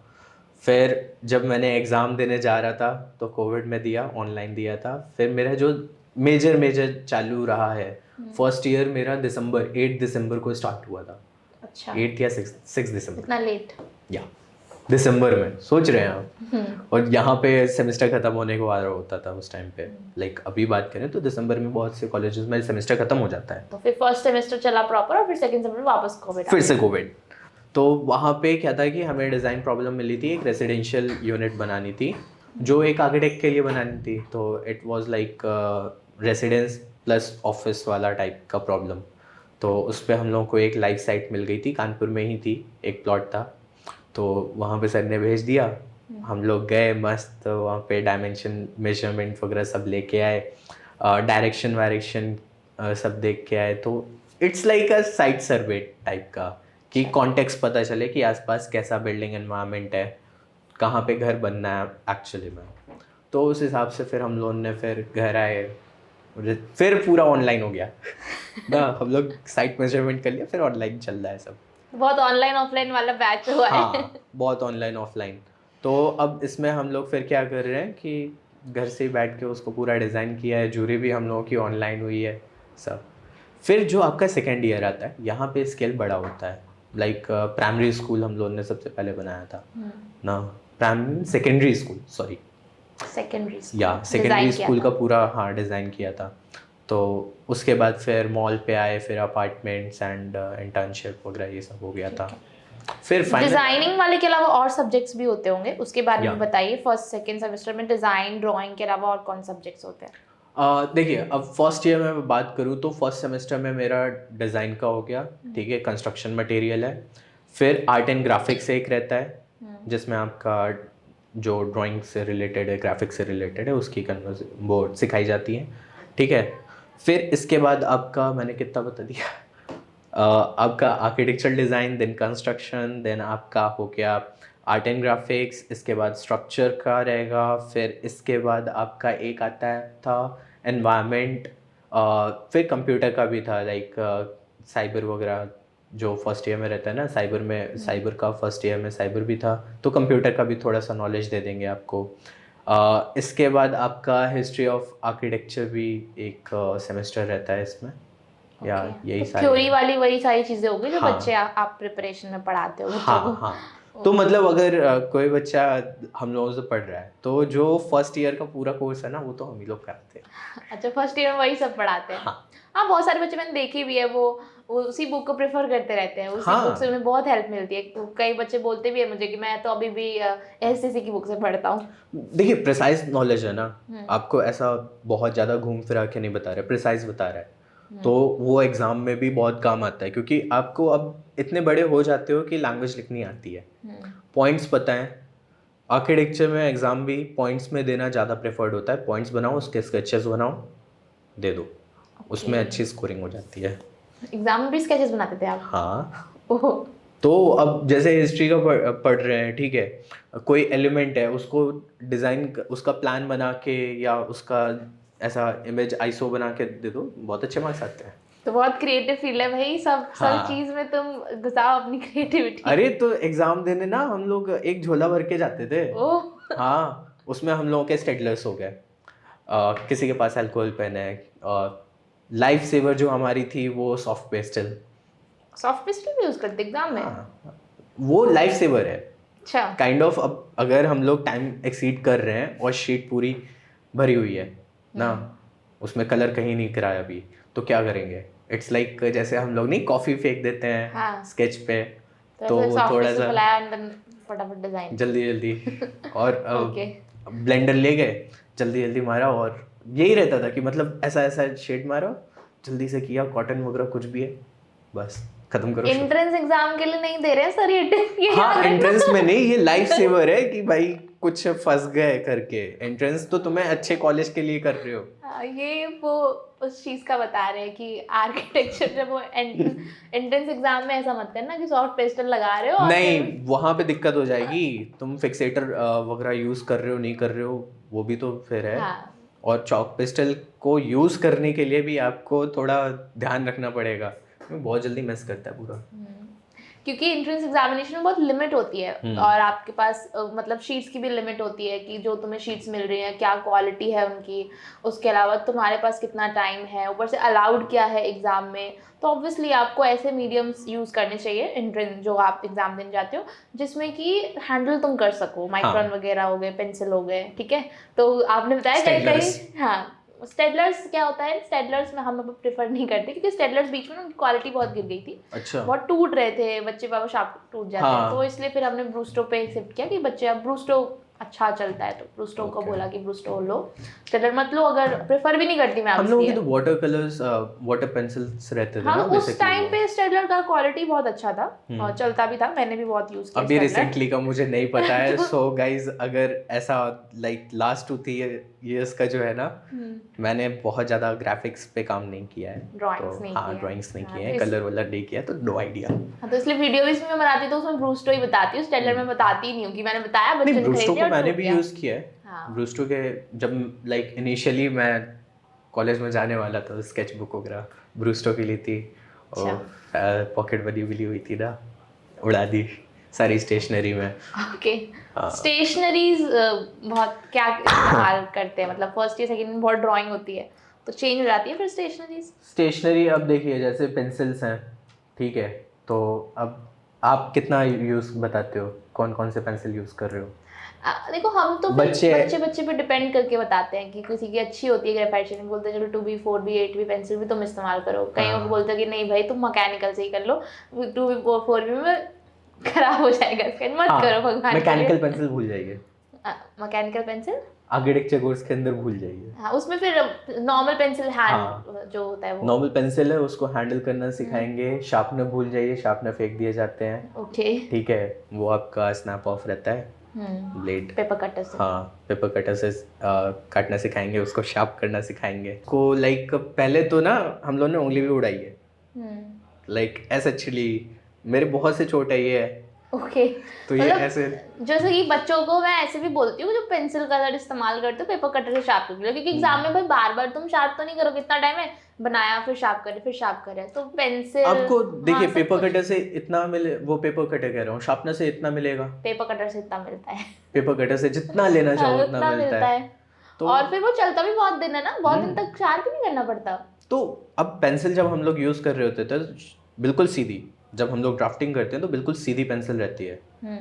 फिर जब मैंने एग्ज़ाम देने जा रहा था तो कोविड में दिया, ऑनलाइन दिया था। फिर मेरा जो मेजर चालू रहा है, फर्स्ट ईयर मेरा 8 दिसंबर को स्टार्ट हुआ था। अच्छा, 8 या 6 दिसंबर, इतना लेट? या दिसंबर में, सोच रहे हैं आप। और यहाँ पे सेमेस्टर ख़त्म होने को आ रहा होता था उस टाइम पे, लाइक अभी बात करें तो दिसंबर में बहुत से कॉलेजेस में सेमेस्टर ख़त्म हो जाता है। तो फिर फर्स्ट सेमेस्टर चला प्रॉपर और फिर सेकंड सेमेस्टर वापस कोविड फिर से कोविड। तो वहाँ पे क्या था कि हमें डिज़ाइन प्रॉब्लम मिली थी, एक रेजिडेंशियल यूनिट बनानी थी जो एक आर्किटेक्ट के लिए बनानी थी। तो it was like residence plus office वाला टाइप का प्रॉब्लम। तो उस पर हम लोगों को एक लाइव साइट मिल गई थी, कानपुर में ही थी, एक प्लॉट था। तो वहाँ पे सर ने भेज दिया, हम लोग गए मस्त, वहाँ पे डायमेंशन मेजरमेंट वगैरह सब लेके आए, डायरेक्शन वायरेक्शन सब देख के आए। तो it's like a site survey type का, कि कॉन्टेक्स्ट पता चले कि आसपास कैसा बिल्डिंग एनवायरनमेंट है, कहाँ पे घर बनना है एक्चुअली में। तो उस हिसाब से फिर हम लोगों ने फिर घर आए, फिर पूरा ऑनलाइन हो गया ना। हम लोग साइट मेजरमेंट कर लिया, फिर ऑनलाइन चल रहा है सब। बहुत ऑनलाइन ऑफलाइन वाला बैच हुआ है। हाँ, बहुत ऑनलाइन ऑफलाइन। तो अब इसमें हम लोग फिर क्या कर रहे हैं कि घर से ही बैठ के उसको पूरा डिज़ाइन किया है, जूरी भी हम लोगों की ऑनलाइन हुई है सब। फिर जो आपका सेकेंड ईयर आता है, यहाँ पे स्केल बड़ा होता है। लाइक प्राइमरी स्कूल हम लोगों ने सबसे पहले बनाया था ना, secondary school, sorry, secondary school का पूरा, हाँ, डिज़ाइन किया था। तो उसके बाद फिर मॉल पे आए, फिर अपार्टमेंट्स एंड इंटर्नशिप वगैरह ये सब हो गया था। फिर डिजाइनिंग वाले के अलावा और सब्जेक्ट्स भी होते होंगे, उसके बारे में बताइए। फर्स्ट सेकंड सेमेस्टर में डिजाइन ड्राइंग के अलावा और कौन सब्जेक्ट्स होते हैं? देखिए, अब फर्स्ट ईयर में मैं बात करूँ तो फर्स्ट सेमेस्टर में मेरा डिज़ाइन का हो गया, ठीक है, कंस्ट्रक्शन मटेरियल है। फिर आर्ट एंड ग्राफिक्स एक रहता है, जिसमें आपका जो ड्राइंग से रिलेटेड है, ग्राफिक्स से रिलेटेड है, उसकी वो सिखाई जाती है, ठीक है। फिर इसके बाद आपका, मैंने कितना बता दिया, आपका architectural design, then construction, then आपका हो गया आर्ट एंड ग्राफिक्स, इसके बाद स्ट्रक्चर का रहेगा। फिर इसके बाद आपका एक आता था एनवायरनमेंट, फिर कंप्यूटर का भी था, लाइक साइबर वगैरह जो फर्स्ट ईयर में रहता है ना, साइबर में, साइबर का फर्स्ट ईयर में साइबर भी था, तो कंप्यूटर का भी थोड़ा सा नॉलेज दे देंगे आपको। इसके बाद आपका हिस्ट्री ऑफ आर्किटेक्चर भी एक सेमेस्टर रहता है इसमें, या यही सारी थ्योरी वाली वही सारी चीज़ें होगी जो हाँ, बच्चे आप प्रिपरेशन में पढ़ाते हो बच्चों हाँ, को। हाँ। तो मतलब अगर कोई बच्चा हम लोगों से पढ़ रहा है, तो जो फर्स्ट ईयर का पूरा कोर्स है ना, वो तो हम ही लोग कराते हैं। अच्छा, फर्स्ट ईयर में वही सब पढ़ाते हैं। हाँ, बहुत सारे बच्चे मैंने देखे भी है, वो उसी बुक को प्रेफर करते रहते हैं, उसी बुक से उन्हें बहुत हेल्प मिलती है। कई बच्चे बोलते भी है मुझे कि मैं तो अभी भी एसएससी की बुक से पढ़ता हूँ। देखिए, प्रिसाइज नॉलेज है ना, आपको ऐसा बहुत ज़्यादा घूम फिरा के नहीं बता रहा है, प्रिसाइज बता रहा है, तो वो एग्ज़ाम में भी बहुत काम आता है। क्योंकि आपको अब इतने बड़े हो जाते हो कि लैंग्वेज लिखनी आती है, पॉइंट्स पता है। आर्किटेक्चर में एग्ज़ाम भी पॉइंट्स में देना ज़्यादा प्रेफर्ड होता है। पॉइंट्स बनाओ, उसके स्केचेस बनाओ, दे दो, उसमें अच्छी स्कोरिंग हो जाती है। एग्जाम में भी स्केचेस बनाते थे आप? हाँ। ओह। तो अब जैसे हिस्ट्री का पढ़ रहे हैं, ठीक है, कोई एलिमेंट है, उसको डिज़ाइन, उसका प्लान बना के या उसका ऐसा इमेज आईएसओ बना के दे दो, बहुत अच्छे मार्क्स आते हैं। तो बहुत क्रिएटिव फील्ड है भाई, सब चीज में तुम घुसाओ अपनी क्रिएटिविटी। अरे तो एग्जाम देने ना हम लोग एक झोला भर के जाते थे। ओह। हाँ, उसमें हम लोगों के स्टेडलर्स हो गए, किसी के पास अल्कोहल पेन है, लाइफ सेवर जो हमारी थी वो सॉफ्ट पेस्टल भी यूज करते एग्जाम में? हाँ, वो लाइफ सेवर है। अच्छा, काइंड ऑफ। अब अगर हम लोग टाइम एक्सीड कर रहे हैं और शीट पूरी भरी हुई है ना, उसमें कलर कहीं नहीं कराया अभी, तो क्या करेंगे? इट्स लाइक जैसे हम लोग नहीं कॉफ़ी फेंक देते हैं स्केच पे, तो थोड़ा सा फुलाया एंड देन फटाफट डिजाइन जल्दी जल्दी और ओके ब्लेंडर ले गए, जल्दी जल्दी मारा, और यही रहता था कि मतलब ऐसा ऐसा शेड मारो, जल्दी से किया, कॉटन वगैरह कुछ भी है, बस खत्म करो। एंट्रेंस एग्जाम के लिए नहीं दे रहे हैं सर ये टिप, ये हाँ, याद रखना। एंट्रेंस में नहीं, ये लाइफ सेवर है कि भाई कुछ फंस गए करके। एंट्रेंस तो तुम्हें अच्छे कॉलेज के लिए कर रहे हो। ये वो उस चीज का बता रहे हैं कि आर्किटेक्चर जब वो एंट्रेंस एग्जाम में ऐसा मत करना कि सॉफ्ट पेस्टल लगा रहे हो और नहीं, वहां पे दिक्कत हो जाएगी, तुम फिक्सेटर वगैरह यूज कर रहे हो नहीं कर रहे हो, वो भी तो फिर है। हाँ और चॉक पिस्टल को यूज करने के लिए भी आपको थोड़ा ध्यान रखना पड़ेगा, क्योंकि बहुत जल्दी मिस करता है पूरा। क्योंकि एंट्रेंस एग्जामिनेशन में बहुत लिमिट होती है और आपके पास मतलब शीट्स की भी लिमिट होती है कि जो तुम्हें शीट्स मिल रही हैं क्या क्वालिटी है उनकी, उसके अलावा तुम्हारे पास कितना टाइम है, ऊपर से अलाउड क्या है एग्जाम में। तो ऑब्वियसली आपको ऐसे मीडियम्स यूज़ करने चाहिए एंट्रेंस जो आप एग्जाम देने जाते हो जिसमें कि हैंडल तुम कर सको, माइक्रोन वगैरह हो गए, पेंसिल हो गए, ठीक है। तो आपने बताया कहीं कहीं हाँ स्टेडलर्स क्या होता है, स्टेडलर्स में हम अब प्रेफर नहीं करते क्योंकि स्टेडलर्स बीच में ना क्वालिटी बहुत गिर गई थी। अच्छा। बहुत टूट रहे थे बच्चे, बाबा शार्प टूट जाते हैं, हाँ। तो इसलिए फिर हमने ब्रूस्टो पे शिफ्ट किया कि बच्चे अब ब्रूस्टो अच्छा चलता है, तो ब्रूस्टो को बोला कि ब्रूस्टो लो, स्टेडलर मत लो। अगर प्रेफर भी नहीं करती मैं हम लोगों के तो वाटर कलर्स, वाटर पेंसिल्स रहते थे हाँ ना उस टाइम पे स्टेडलर का क्वालिटी बहुत अच्छा था और चलता भी था, मैंने भी बहुत यूज किया। अभी रिसेंटली का मुझे नहीं पता है। सो गाइज अगर ऐसा लाइक लास्ट 2-3 इयर्स का जो है ना, मैंने बहुत ज्यादा ग्राफिक्स पे काम नहीं किया है, ड्राइंग्स नहीं हाँ किया। ड्राइंग्स नहीं हाँ, किए हैं, तो कलर वलर नहीं किया, तो नो आइडिया। हाँ तो इसलिए वीडियो भी मैं बनाती तो उसमें ब्रूस्टो ही बताती हूँ, स्टेडलर में बताती ही नहीं हूँ कि मैंने बताया बच्चे नहीं, ने ब्रूस्टो खरीद लिया को और मैंने टूट भी गया। यूज किया है। हाँ। ब्रूस्टो के जब लाइक इनिशियली मैं कॉलेज में जाने वाला था, स्केच बुक वगैरह ब्रूस्टो की ली थी, और पॉकेट बनी मिली हुई थी ना, उड़ा दी सारी स्टेशनरी में। ओके स्टेशनरीज बहुत क्या इस्तेमाल करते हैं, मतलब फर्स्ट ईयर सेकंड में बहुत ड्राइंग होती है तो चेंज हो जाती है फिर स्टेशनरीज। स्टेशनरी अब देखिए जैसे पेंसिल्स हैं, ठीक है, तो अब आप कितना यूज़ बताते हो, कौन कौन से पेंसिल यूज़ कर रहे हो? देखो हम तो बच्चे बच्चे पे डिपेंड करके बताते हैं कि किसी की अच्छी होती है ग्रेफाइट शेडिंग, बोलते हैं चलो 2B 4B 8B पेंसिल भी तुम इस्तेमाल करो, कहीं वो बोलते हैं कि नहीं भाई तुम मैकेनिकल से ही कर लो, 2B 4B में खराब हो जाएगा, मत करो भगवान। मैकेनिकल पेंसिल भूल जाइए, मैकेनिकल पेंसिल आर्किटेक्चर कोर्स के अंदर भूल जाइए। हाँ उसमें फिर नॉर्मल पेंसिल हैंड जो होता है वो नॉर्मल पेंसिल है, उसको हैंडल करना सिखाएंगे। शार्पनर भूल जाइए, शार्पनर फेंक दिए जाते हैं, ओके ठीक है, वो आपका स्नैप ऑफ रहता है ब्लेड, पेपर कटर से। हाँ पेपर कटर से काटना सिखाएंगे, उसको शार्प करना सिखाएंगे को। लाइक पहले तो ना हम लोगों ने उंगली भी उड़ाई है, लाइक ऐसा एक्चुअली मेरे बहुत से चोट आई है। ओके तो ये ऐसे जैसे कि बच्चों को मैं ऐसे भी बोलती हूँ जो पेंसिल कलर इस्तेमाल करते हो पेपर कटर से शार्प कर लो, क्योंकि एग्जाम में भाई बार बार तुम शार्प तो नहीं करोगे, कितना टाइम है बनाया फिर शार्प करे फिर शार्प करे, तो पेंसिल आपको देखिए पेपर कटर से इतना मिले, वो पेपर कटर कह रहा हूँ, शार्पनर से इतना मिलेगा, पेपर कटर से इतना मिलता है, पेपर कटर से जितना लेना चाहो हाँ, उतना मिलता है। तो और फिर वो चलता भी बहुत दिन है ना, बहुत दिन तक शार्प नहीं करना पड़ता। तो अब पेंसिल जब हम लोग यूज कर रहे होते थे बिल्कुल सीधी, जब हम लोग ड्राफ्टिंग करते हैं तो बिल्कुल सीधी पेंसिल रहती है,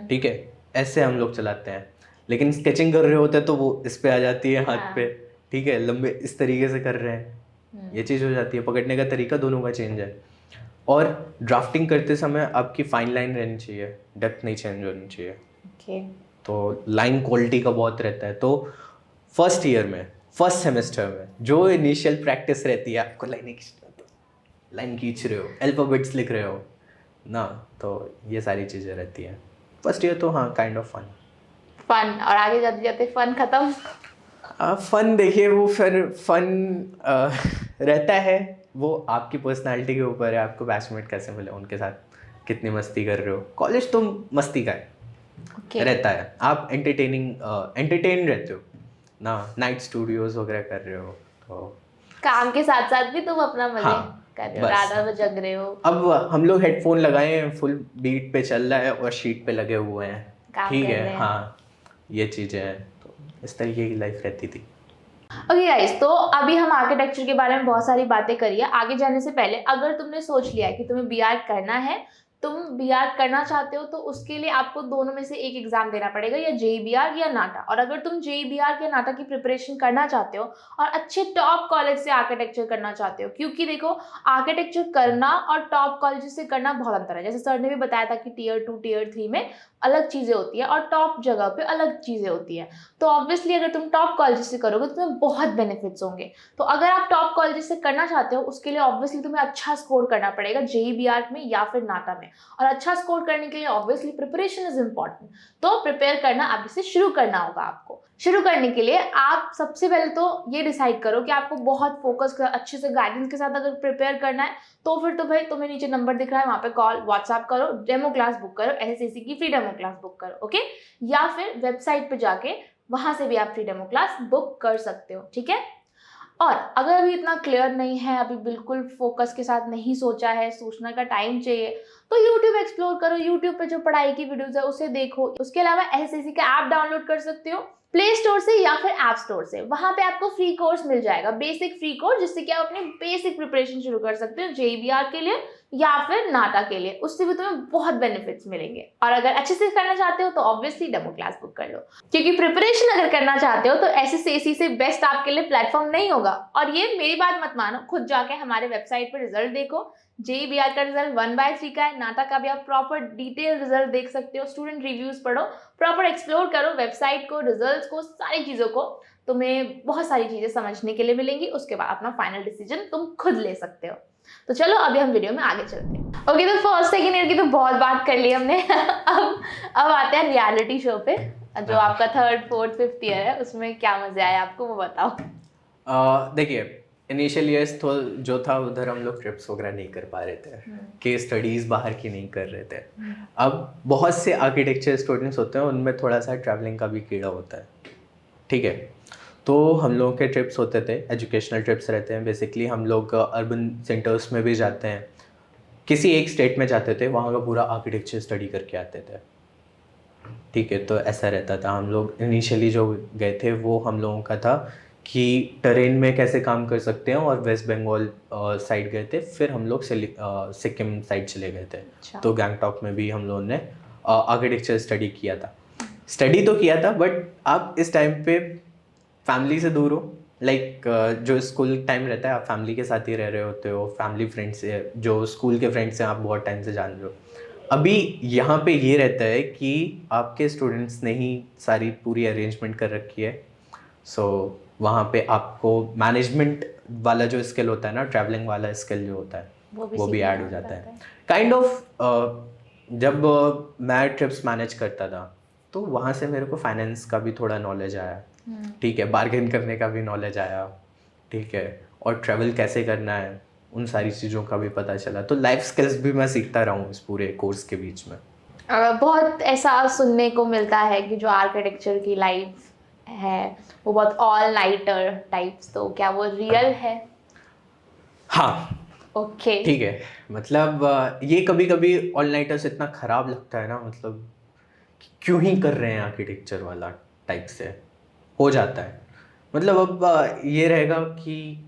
ठीक है, ऐसे हम लोग चलाते हैं। लेकिन स्केचिंग कर रहे होते हैं तो वो इस पे आ जाती है हाथ पे, ठीक है, लंबे इस तरीके से कर रहे हैं, ये चीज़ हो जाती है, पकड़ने का तरीका दोनों का चेंज है। और ड्राफ्टिंग करते समय आपकी फाइन लाइन रहनी चाहिए, डेप्थ नहीं चेंज होनी चाहिए, तो लाइन क्वालिटी का बहुत रहता है। तो फर्स्ट ईयर में, फर्स्ट सेमेस्टर में जो इनिशियल प्रैक्टिस रहती है, आपको लाइन खींच रहे हो, अल्फाबेट्स लिख रहे हो ना, तो ये सारी चीज़ें रहती हैं फर्स्ट ईयर। तो हाँ काइंड ऑफ फन और आगे जाते जाते फन खत्म। फन देखिए वो फिर फन रहता है, वो आपकी पर्सनालिटी के ऊपर है, आपको बैचमेट कैसे मिले, उनके साथ कितनी मस्ती कर रहे हो। कॉलेज तो मस्ती का है, रहता है, आप एंटरटेन रहते हो ना, नाइट स्टूडियोज वगैरह कर रहे हो, तो काम के साथ साथ भी तुम अपना मजे कर रहे हो, बस। रात में जग रहे हो। अब हम लोग हेडफोन लगाए हैं, फुल बीट पे चल रहा है और शीट पे लगे हुए हैं, ठीक है, हाँ ये चीज़ें हैं, तो इस तरीके की लाइफ रहती थी। ओके गाइस, तो अभी हम आर्किटेक्चर के बारे में बहुत सारी बातें करी है। आगे जाने से पहले अगर तुमने सोच लिया है कि तुम्हें बीआर करना है तुम बीआर करना चाहते हो तो उसके लिए आपको दोनों में से एक एग्जाम देना पड़ेगा, या जेई बीआर या नाटा। और अगर तुम जेई बीआर या नाटा की प्रिपरेशन करना चाहते हो और अच्छे टॉप कॉलेज से आर्किटेक्चर करना चाहते हो, क्योंकि देखो आर्किटेक्चर करना और टॉप कॉलेज से करना बहुत अंतर है। जैसे सर ने भी बताया था कि टीयर 2 टीयर 3 में अलग चीज़ें होती है और टॉप जगह पे अलग चीज़ें होती है। तो ऑब्वियसली अगर तुम टॉप कॉलेज से करोगे तो तुम्हें बहुत बेनिफिट्स होंगे। तो अगर आप टॉप कॉलेज से करना चाहते हो उसके लिए ऑब्वियसली तुम्हें अच्छा स्कोर करना पड़ेगा जेई बीआर में या फिर नाटा में। और अच्छा स्कोर करने के लिए ऑब्वियसली प्रिपरेशन इज इम्पॉर्टेंट। तो प्रिपेयर करना अभी से शुरू करना होगा आपको। शुरू करने के लिए आप सबसे पहले तो ये डिसाइड करो कि आपको बहुत फोकस अच्छे से गाइडेंस के साथ अगर प्रिपेयर करना है तो फिर तो भाई तुम्हें नीचे नंबर दिख रहा है, वहाँ पे कॉल व्हाट्सएप करो, डेमो क्लास बुक करो, एसएससी की फ्री डेमो क्लास बुक करो, ओके। या फिर वेबसाइट पे जाके वहाँ से भी आप फ्री डेमो क्लास बुक कर सकते हो, ठीक है। और अगर अभी इतना क्लियर नहीं है, अभी बिल्कुल फोकस के साथ नहीं सोचा है, सोचने का टाइम चाहिए, तो YouTube एक्सप्लोर करो। YouTube पे जो पढ़ाई की वीडियोस है उसे देखो। उसके अलावा एसएससी का ऐप डाउनलोड कर सकते हो प्ले स्टोर से या फिर ऐप स्टोर से। वहां पे आपको फ्री कोर्स मिल जाएगा, बेसिक फ्री कोर्स, जिससे कि आप अपनी बेसिक प्रिपरेशन शुरू कर सकते हो जेई बीआर के लिए या फिर नाटा के लिए। उससे भी तुम्हें बहुत बेनिफिट्स मिलेंगे। और अगर अच्छे से करना चाहते हो तो ऑब्वियसली डेमो क्लास बुक कर लो, क्योंकि प्रिपरेशन अगर करना चाहते हो तो एसएससी से बेस्ट आपके लिए प्लेटफॉर्म नहीं होगा। और ये मेरी बात मत मानो, खुद जाके हमारे वेबसाइट पर रिजल्ट देखो। जेई बीआर का रिजल्ट 1/3 का है, नाटा का भी आप प्रॉपर डिटेल रिजल्ट देख सकते हो। स्टूडेंट रिव्यूज पढ़ो, प्रॉपर एक्सप्लोर करो वेबसाइट को, रिजल्ट्स को, सारी चीज़ों को। तुम्हें बहुत सारी चीज़ें समझने के लिए मिलेंगी। उसके बाद अपना फाइनल डिसीजन तुम खुद ले सकते हो। तो चलो अभी हम वीडियो में आगे चलते हैं। ओके, तो फर्स्ट सेकेंड ईयर की तो बहुत बात कर ली हमने। अब आते हैं रियलिटी शो पे। जो आपका 3rd 4th 5th ईयर है उसमें क्या मजे आए आपको, वो बताओ। देखिए, इनिशियल ईयर्स तो जो था उधर हम लोग ट्रिप्स वगैरह नहीं कर पा रहे थे, केस स्टडीज़ बाहर की नहीं कर रहे थे। अब बहुत से आर्किटेक्चर स्टूडेंट्स होते हैं, उनमें थोड़ा सा ट्रैवलिंग का भी कीड़ा होता है, ठीक है। तो हम लोगों के ट्रिप्स होते थे, एजुकेशनल ट्रिप्स रहते हैं। बेसिकली हम लोग अर्बन सेंटर्स में भी जाते हैं, किसी एक स्टेट में जाते थे, वहाँ का पूरा आर्किटेक्चर स्टडी करके आते थे, ठीक है। तो ऐसा रहता था। हम लोग इनिशियली जो गए थे वो हम लोगों का था कि टेरेन में कैसे काम कर सकते हैं, और वेस्ट बंगाल साइड गए थे। फिर हम लोग सिक्किम साइड चले गए थे। तो गैंगटॉक में भी हम लोगों ने आर्किटेक्चर स्टडी किया था। स्टडी तो किया था, बट आप इस टाइम पे फैमिली से दूर हो। लाइक जो स्कूल टाइम रहता है आप फैमिली के साथ ही रह रहे होते हो, फैमिली फ्रेंड्स से, जो स्कूल के फ्रेंड्स हैं आप बहुत टाइम से जान रहे हो। अभी यहाँ पे ये रहता है कि आपके स्टूडेंट्स ने ही सारी पूरी अरेंजमेंट कर रखी है। सो वहाँ पे आपको मैनेजमेंट वाला जो स्किल होता है ना, ट्रैवलिंग वाला स्किल जो होता है वो भी ऐड हो जाता है। काइंड ऑफ जब मैं ट्रिप्स मैनेज करता था तो वहाँ से मेरे को फाइनेंस का भी थोड़ा नॉलेज आया, ठीक है। बार्गेन करने का भी नॉलेज आया, ठीक है। और ट्रैवल कैसे करना है उन सारी चीज़ों का भी पता चला। तो लाइफ स्किल्स भी मैं सीखता रहा हूँ इस पूरे कोर्स के बीच में। बहुत ऐसा सुनने को मिलता है कि जो आर्किटेक्चर की लाइफ है वो बहुत ऑल नाइटर टाइप्स, तो क्या वो रियल है? हाँ, ओके, ठीक है। मतलब ये कभी कभी ऑल नाइटर्स इतना ख़राब लगता है ना, मतलब क्यों ही कर रहे हैं आर्किटेक्चर वाला टाइप से हो जाता है। मतलब अब ये रहेगा कि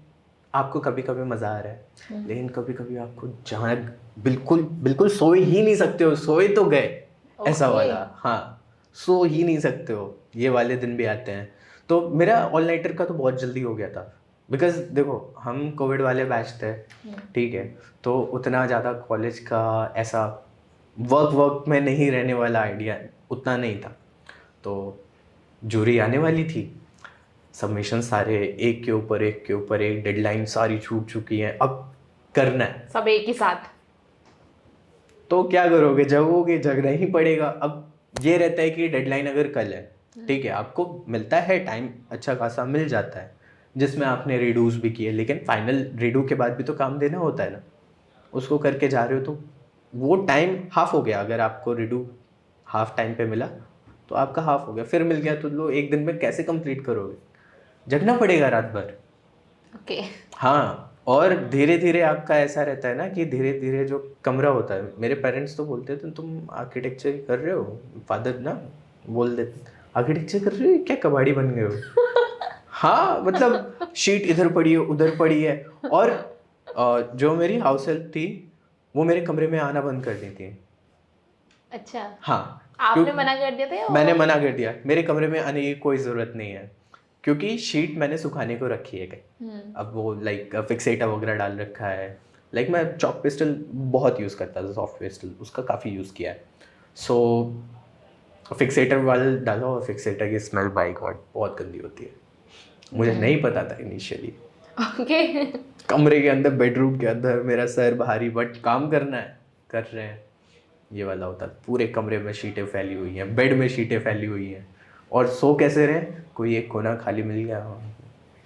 आपको कभी कभी मज़ा आ रहा है, लेकिन कभी कभी आपको जहाँ बिल्कुल बिल्कुल सो ही नहीं सकते हो, सोए तो गए, ऐसा वाला। हाँ, सो ही नहीं सकते हो, ये वाले दिन भी आते हैं। तो मेरा ऑल नाइटर का तो बहुत जल्दी हो गया था, बिकॉज देखो हम कोविड वाले बैच थे, ठीक है। तो उतना ज़्यादा कॉलेज का ऐसा वर्क में नहीं रहने वाला आइडिया उतना नहीं था। तो जूरी आने वाली थी, सबमिशन सारे एक के ऊपर एक, डेडलाइन सारी छूट चुकी है, अब करना है सब एक ही साथ। तो क्या करोगे, जगना ही पड़ेगा। अब ये रहता है कि डेडलाइन अगर कल है, ठीक है, आपको मिलता है टाइम, अच्छा खासा मिल जाता है, जिसमें आपने रीडूज भी किए, लेकिन फाइनल रीडू के बाद भी तो काम देना होता है ना, उसको करके जा रहे हो तो वो टाइम हाफ हो गया। अगर आपको रीडू हाफ टाइम पे मिला तो आपका हाफ हो गया, फिर मिल गया तो लो एक दिन में कैसे कंप्लीट करोगे, जगना पड़ेगा रात भर। ओके, हाँ, और धीरे धीरे आपका ऐसा रहता है ना कि धीरे धीरे जो कमरा होता है, मेरे पेरेंट्स तो बोलते थे तुम आर्किटेक्चर कर रहे हो, फादर ना बोल देते आर्किटेक्चर कर रहे हो, क्या कबाड़ी बन गए हो। हाँ, मतलब शीट इधर पड़ी है उधर पड़ी है। और जो मेरी हाउस हेल्प थी वो मेरे कमरे में आना बंद कर दी थी, अच्छा, हाँ, आपने मना कर दिया था या मैंने मना कर दिया, मेरे कमरे में आने की कोई ज़रूरत नहीं है, क्योंकि शीट मैंने सुखाने को रखी है कहीं। अब वो लाइक फिक्सेटर वगैरह डाल रखा है, लाइक मैं चॉक पेस्टल बहुत यूज़ करता था, सॉफ्ट पेस्टल उसका काफ़ी यूज़ किया है। सो फिक्सेटर वाला डालो और फिक्सेटर की स्मेल बाय गॉड बहुत गंदी होती है। मुझे नहीं पता था इनिशियली। ओके। कमरे के अंदर, बेडरूम के अंदर मेरा सर भारी, बट काम करना है, कर रहे हैं, ये वाला होता है। पूरे कमरे में शीटें फैली हुई हैं, बेड में शीटें फैली हुई हैं, और सो कैसे रहे, कोई एक कोना खाली मिल गया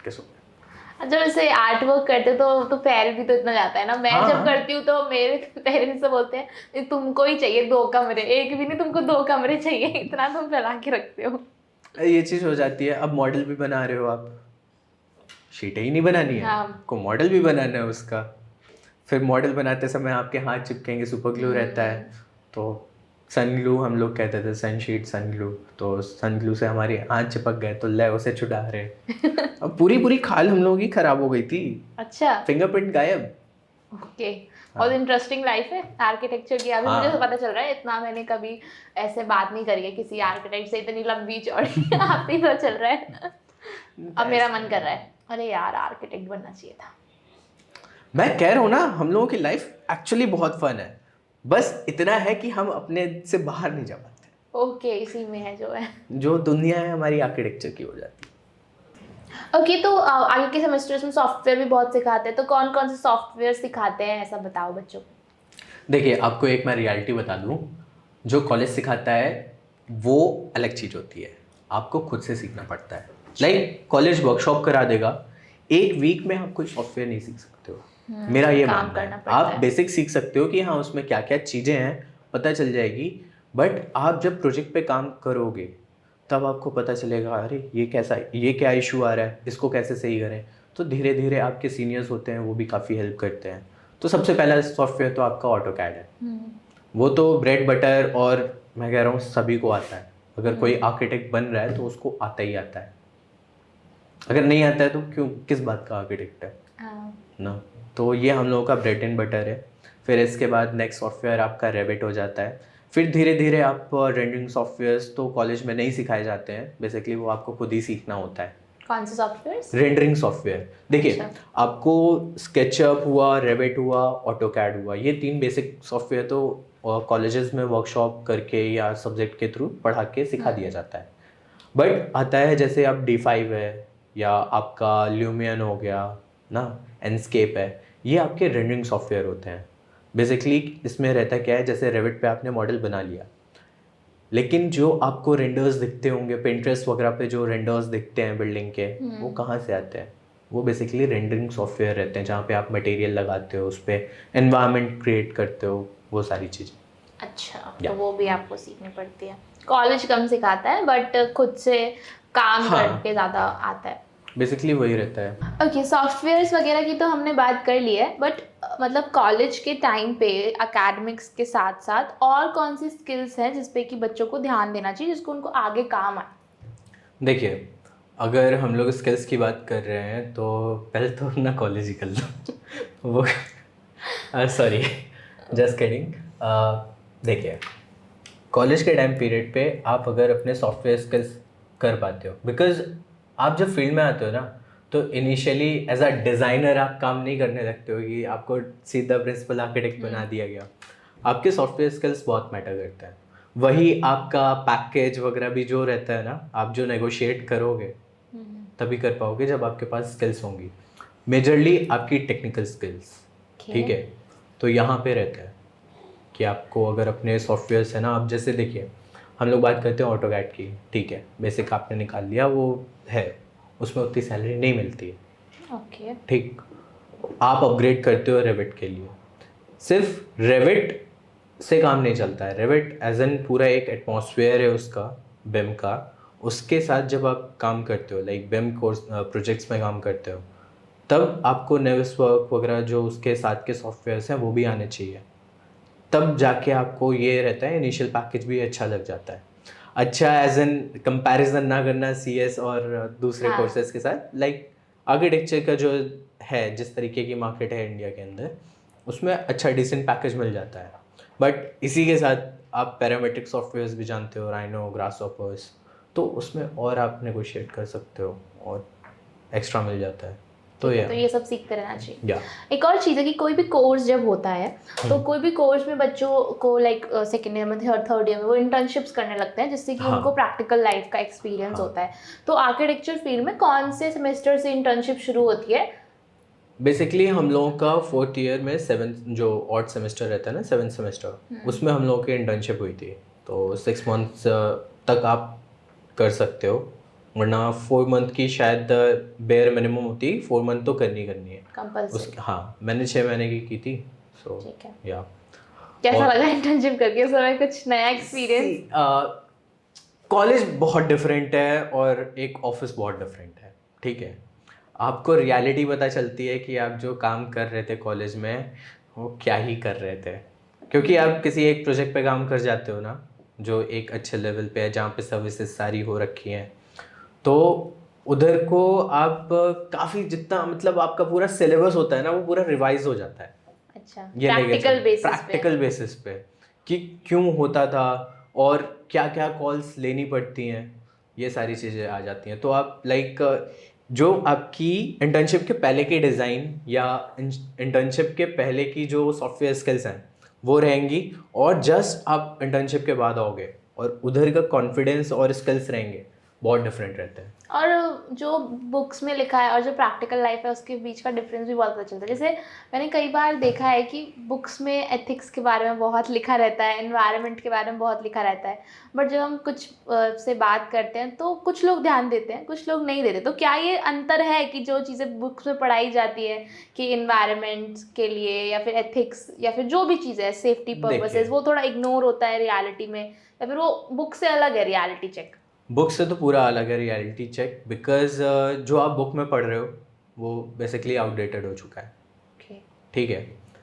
कैसे। जब ऐसे आर्ट वर्क करते तो पैर भी तो इतना जाता है ना। मैं हाँ, जब हाँ। करती हूँ तो मेरे पेरेंट्स से बोलते हैं तुमको ही चाहिए 2 कमरे, एक भी नहीं, तुमको 2 कमरे चाहिए, इतना तुम फैला के रखते हो। ये चीज़ हो जाती है। अब मॉडल भी बना रहे हो आप, शीटें ही नहीं बनानी है, हाँ। आपको मॉडल भी बनाना है उसका। फिर मॉडल बनाते समय आपके हाथ चिपकेंगे, सुपर ग्लू रहता है, तो सन ग्लू हम लोग कहते थे, सन शीट सन ग्लू, तो सन ग्लू से हमारे हाथ चिपक गए, तो ले उसे छुड़ा रहे। अब पूरी खाल हम लोगों की खराब हो गई थी, अच्छा, फिंगरप्रिंट गायब। ओके। बहुत इंटरेस्टिंग लाइफ है आर्किटेक्चर की। अभी हाँ। मुझे तो पता चल रहा है, इतना मैंने कभी ऐसे बात नहीं करी है किसी आर्किटेक्ट से, इतनी लंबी चौड़ी। आपसे ही पता चल रहा है। अब मेरा मन कर रहा है, अरे यार आर्किटेक्ट बनना चाहिए था। मैं कह रहा हूँ ना, हम लोगों की लाइफ एक्चुअली बहुत फन है, बस इतना है कि हम अपने से बाहर नहीं जा पाते। ओके, इसी में है जो है। जो दुनिया है हमारी आर्किटेक्चर की हो जाती है। ओके, तो आगे के सेमेस्टर्स में सॉफ्टवेयर भी बहुत सिखाते हैं, तो कौन कौन से सॉफ्टवेयर सिखाते हैं, ऐसा बताओ बच्चों को। देखिए, आपको एक मैं रियलिटी बता दूं, जो कॉलेज सिखाता है वो अलग चीज़ होती है, आपको खुद से सीखना पड़ता है। लाइक कॉलेज वर्कशॉप करा देगा, एक वीक में आप कोई सॉफ्टवेयर नहीं सीख सकते हो। मेरा ये काम मानना करना है। पड़ता आप है। बेसिक सीख सकते हो कि हाँ उसमें क्या क्या चीज़ें हैं, पता चल जाएगी, बट आप जब प्रोजेक्ट पे काम करोगे तब आपको पता चलेगा, अरे ये क्या इशू आ रहा है, इसको कैसे सही करें। तो धीरे धीरे आपके सीनियर्स होते हैं, वो भी काफ़ी हेल्प करते हैं। तो सबसे पहला सॉफ्टवेयर तो आपका ऑटोकैड है, वो तो ब्रेड बटर, और मैं कह रहा हूँ सभी को आता है। अगर कोई आर्किटेक्ट बन रहा है तो उसको आता ही आता है, अगर नहीं आता है तो क्यों, किस बात का आर्किटेक्ट है ना। तो ये हम लोगों का ब्रेड एंड बटर है। फिर इसके बाद नेक्स्ट सॉफ्टवेयर आपका रेविट हो जाता है। फिर धीरे धीरे आप रेंडरिंग सॉफ्टवेयर्स तो कॉलेज में नहीं सिखाए जाते हैं, बेसिकली वो आपको खुद ही सीखना होता है। कौन से सॉफ्टवेयर? रेंडरिंग सॉफ्टवेयर देखिए, अच्छा। आपको स्केचअप हुआ, रेविट हुआ, ऑटोकैड हुआ, ये 3 बेसिक सॉफ्टवेयर तो कॉलेजेस में वर्कशॉप करके या सब्जेक्ट के थ्रू पढ़ा के सिखा दिया जाता है। बट आता है जैसे आप D5 है, या आपका ल्यूमियन हो गया ना, एनस्केप है, ये आपके रेंडरिंग सॉफ्टवेयर होते हैं। बेसिकली इसमें रहता क्या है, जैसे रेविट पे आपने मॉडल बना लिया, लेकिन जो आपको रेंडर्स दिखते होंगे पिंटरेस्ट वगैरह पे, जो रेंडर्स दिखते हैं बिल्डिंग के, वो कहाँ से आते हैं? वो बेसिकली रेंडरिंग सॉफ्टवेयर रहते हैं, जहाँ पे आप मटेरियल लगाते हो, उस पर एनवायरनमेंट क्रिएट करते हो, वो सारी चीज़ें। अच्छा, या। तो वो भी आपको सीखनी पड़ती है। कॉलेज कम सिखाता है, बट खुद से काम हाँ। करके ज़्यादा आता है। बेसिकली वही रहता है। ओके, सॉफ्टवेयर्स वगैरह की तो हमने बात कर ली है, बट मतलब कॉलेज के टाइम पे एकेडमिक्स के साथ साथ और कौन सी स्किल्स हैं जिस पे कि बच्चों को ध्यान देना चाहिए, जिसको उनको आगे काम आए? देखिए, अगर हम लोग स्किल्स की बात कर रहे हैं तो पहले तो अपना कॉलेज ही कर लो। वो सॉरी, जस्ट किडिंग। देखिए, कॉलेज के टाइम पीरियड पे आप अगर अपने सॉफ्टवेयर स्किल्स कर पाते हो, बिकॉज आप जब फील्ड में आते हो ना, तो इनिशियली एज अ डिज़ाइनर आप काम नहीं करने लगते हो कि आपको सीधा प्रिंसिपल आर्किटेक्ट बना दिया गया। आपके सॉफ्टवेयर स्किल्स बहुत मैटर करते हैं। वही आपका पैकेज वगैरह भी जो रहता है ना, आप जो नेगोशिएट करोगे तभी कर पाओगे जब आपके पास स्किल्स होंगी। मेजरली आपकी टेक्निकल स्किल्स, ठीक है। तो यहाँ पे रहता है कि आपको अगर अपने सॉफ्टवेयर्स है ना, आप जैसे देखिए, हम लोग बात करते हैं ऑटोकैड की, ठीक है, बेसिक आपने निकाल लिया, वो है, उसमें उतनी सैलरी नहीं मिलती है, ओके। ठीक। आप अपग्रेड करते हो रेविट के लिए, सिर्फ रेविट से काम नहीं चलता है। रेविट एज एन पूरा एक एटमॉस्फेयर है उसका, बेम का। उसके साथ जब आप काम करते हो, लाइक बेम कोर्स प्रोजेक्ट्स में काम करते हो, तब आपको नेविस वर्क वगैरह जो उसके साथ के सॉफ्टवेयर्स हैं वो भी आने चाहिए। तब जाके आपको ये रहता है, इनिशियल पैकेज भी अच्छा लग जाता है। अच्छा, एज एन कंपैरिजन ना करना CS और दूसरे कोर्सेज के साथ, लाइक आर्किटेक्चर का जो है, जिस तरीके की मार्केट है इंडिया के अंदर, उसमें अच्छा डिसेंट पैकेज मिल जाता है। बट इसी के साथ आप पैरामेट्रिक सॉफ्टवेयर्स भी जानते हो, राइनो, ग्रासहॉपर्स, तो उसमें और आप नेगोशिएट कर सकते हो और एक्स्ट्रा मिल जाता है। तो तो ये सब सीखते रहना चाहिए। या एक और चीज़ है कि कोई भी कोर्स जब होता है तो कोई भी कोर्स में बच्चों को लाइक सेकेंड ईयर में थर्ड ईयर में वो इंटर्नशिप्स करने लगते हैं, जिससे कि हाँ। उनको प्रैक्टिकल लाइफ का एक्सपीरियंस हाँ। होता है। तो आर्किटेक्चर फील्ड में कौन से सेमेस्टर से इंटर्नशिप शुरू होती है? बेसिकली हम लोगों का 4th ईयर में 7th जो ऑड सेमेस्टर रहता है ना, 7th सेमेस्टर, उसमें हम लोगों की इंटर्नशिप हुई थी। तो 6 मंथ्स तक आप कर सकते हो, वरना 4 मंथ की शायद बेयर मिनिमम होती है, 4 मंथ तो करनी है कंपल्सरी। हाँ, मैंने 6 महीने की थी। सो ठीक है। या कैसा और- लगा इंटर्नशिप करके उस समय? कुछ नया एक्सपीरियंस? कॉलेज बहुत डिफरेंट है और एक ऑफिस बहुत डिफरेंट है, ठीक है। आपको रियलिटी पता चलती है कि आप जो काम कर रहे थे कॉलेज में वो क्या ही कर रहे थे, क्योंकि आप किसी एक प्रोजेक्ट पे काम कर जाते हो ना, जो एक अच्छे लेवल पे है, जहाँ पे सर्विसेज सारी हो रखी हैं, तो उधर को आप काफ़ी जितना मतलब आपका पूरा सिलेबस होता है ना, वो पूरा रिवाइज हो जाता है। अच्छा, ये प्रैक्टिकल बेसिस पे। प्रैक्टिकल बेसिस पे कि क्यों होता था और क्या क्या कॉल्स लेनी पड़ती हैं, ये सारी चीज़ें आ जाती हैं। तो आप लाइक जो आपकी इंटर्नशिप के पहले की डिज़ाइन या इंटर्नशिप के पहले की जो सॉफ्टवेयर स्किल्स हैं वो रहेंगी, और जस्ट आप इंटर्नशिप के बाद आओगे और उधर का कॉन्फिडेंस और स्किल्स रहेंगे बहुत डिफरेंट रहते हैं। और जो बुक्स में लिखा है और जो प्रैक्टिकल लाइफ है उसके बीच का डिफरेंस भी बहुत पता चलता है। जैसे मैंने कई बार देखा है कि बुक्स में एथिक्स के बारे में बहुत लिखा रहता है, एनवायरनमेंट के बारे में बहुत लिखा रहता है, बट जब हम कुछ से बात करते हैं तो कुछ लोग ध्यान देते हैं, कुछ लोग नहीं देते। तो क्या ये अंतर है कि जो चीज़ें बुक्स में पढ़ाई जाती है कि एनवायरनमेंट के लिए या फिर एथिक्स या फिर जो भी चीज़ है सेफ्टी पर्पसेस, वो थोड़ा इग्नोर होता है रियलिटी में, या फिर वो बुक से अलग है रियलिटी चेक? बुक से तो पूरा अलग है रियलिटी चेक, बिकॉज जो आप बुक में पढ़ रहे हो वो बेसिकली आउटडेटेड हो चुका है, ठीक है।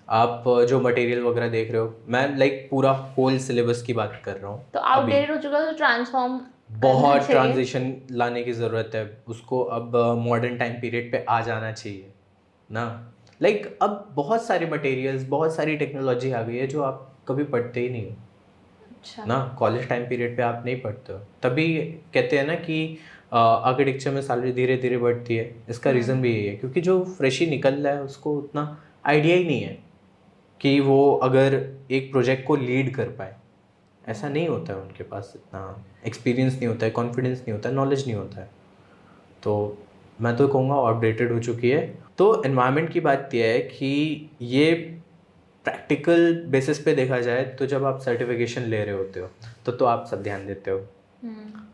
आप जो मटेरियल वगैरह देख रहे हो, मैं लाइक पूरा होल सिलेबस की बात कर रहा हूँ, तो आउटडेटेड हो चुका है, तो ट्रांसफॉर्म बहुत ट्रांजिशन लाने की ज़रूरत है उसको, अब मॉडर्न टाइम पीरियड पे आ जाना चाहिए ना। लाइक अब बहुत सारे मटेरियल्स, बहुत सारी टेक्नोलॉजी आ गई है जो आप कभी पढ़ते ही नहीं हो ना, कॉलेज टाइम पीरियड पे आप नहीं पढ़ते हो। तभी कहते हैं ना कि आर्किटेक्चर में सैलरी धीरे धीरे बढ़ती है, इसका रीज़न भी यही है, क्योंकि जो फ्रेश ही निकल रहा है उसको उतना आइडिया ही नहीं है कि वो अगर एक प्रोजेक्ट को लीड कर पाए। ऐसा नहीं होता है, उनके पास इतना एक्सपीरियंस नहीं होता है, कॉन्फिडेंस नहीं होता है, नॉलेज नहीं होता है। तो मैं तो कहूँगा आउटडेटेड हो चुकी है। तो एनवायरनमेंट की बात यह है कि ये प्रैक्टिकल बेसिस पे देखा जाए तो जब आप सर्टिफिकेशन ले रहे होते हो तो आप सब ध्यान देते हो,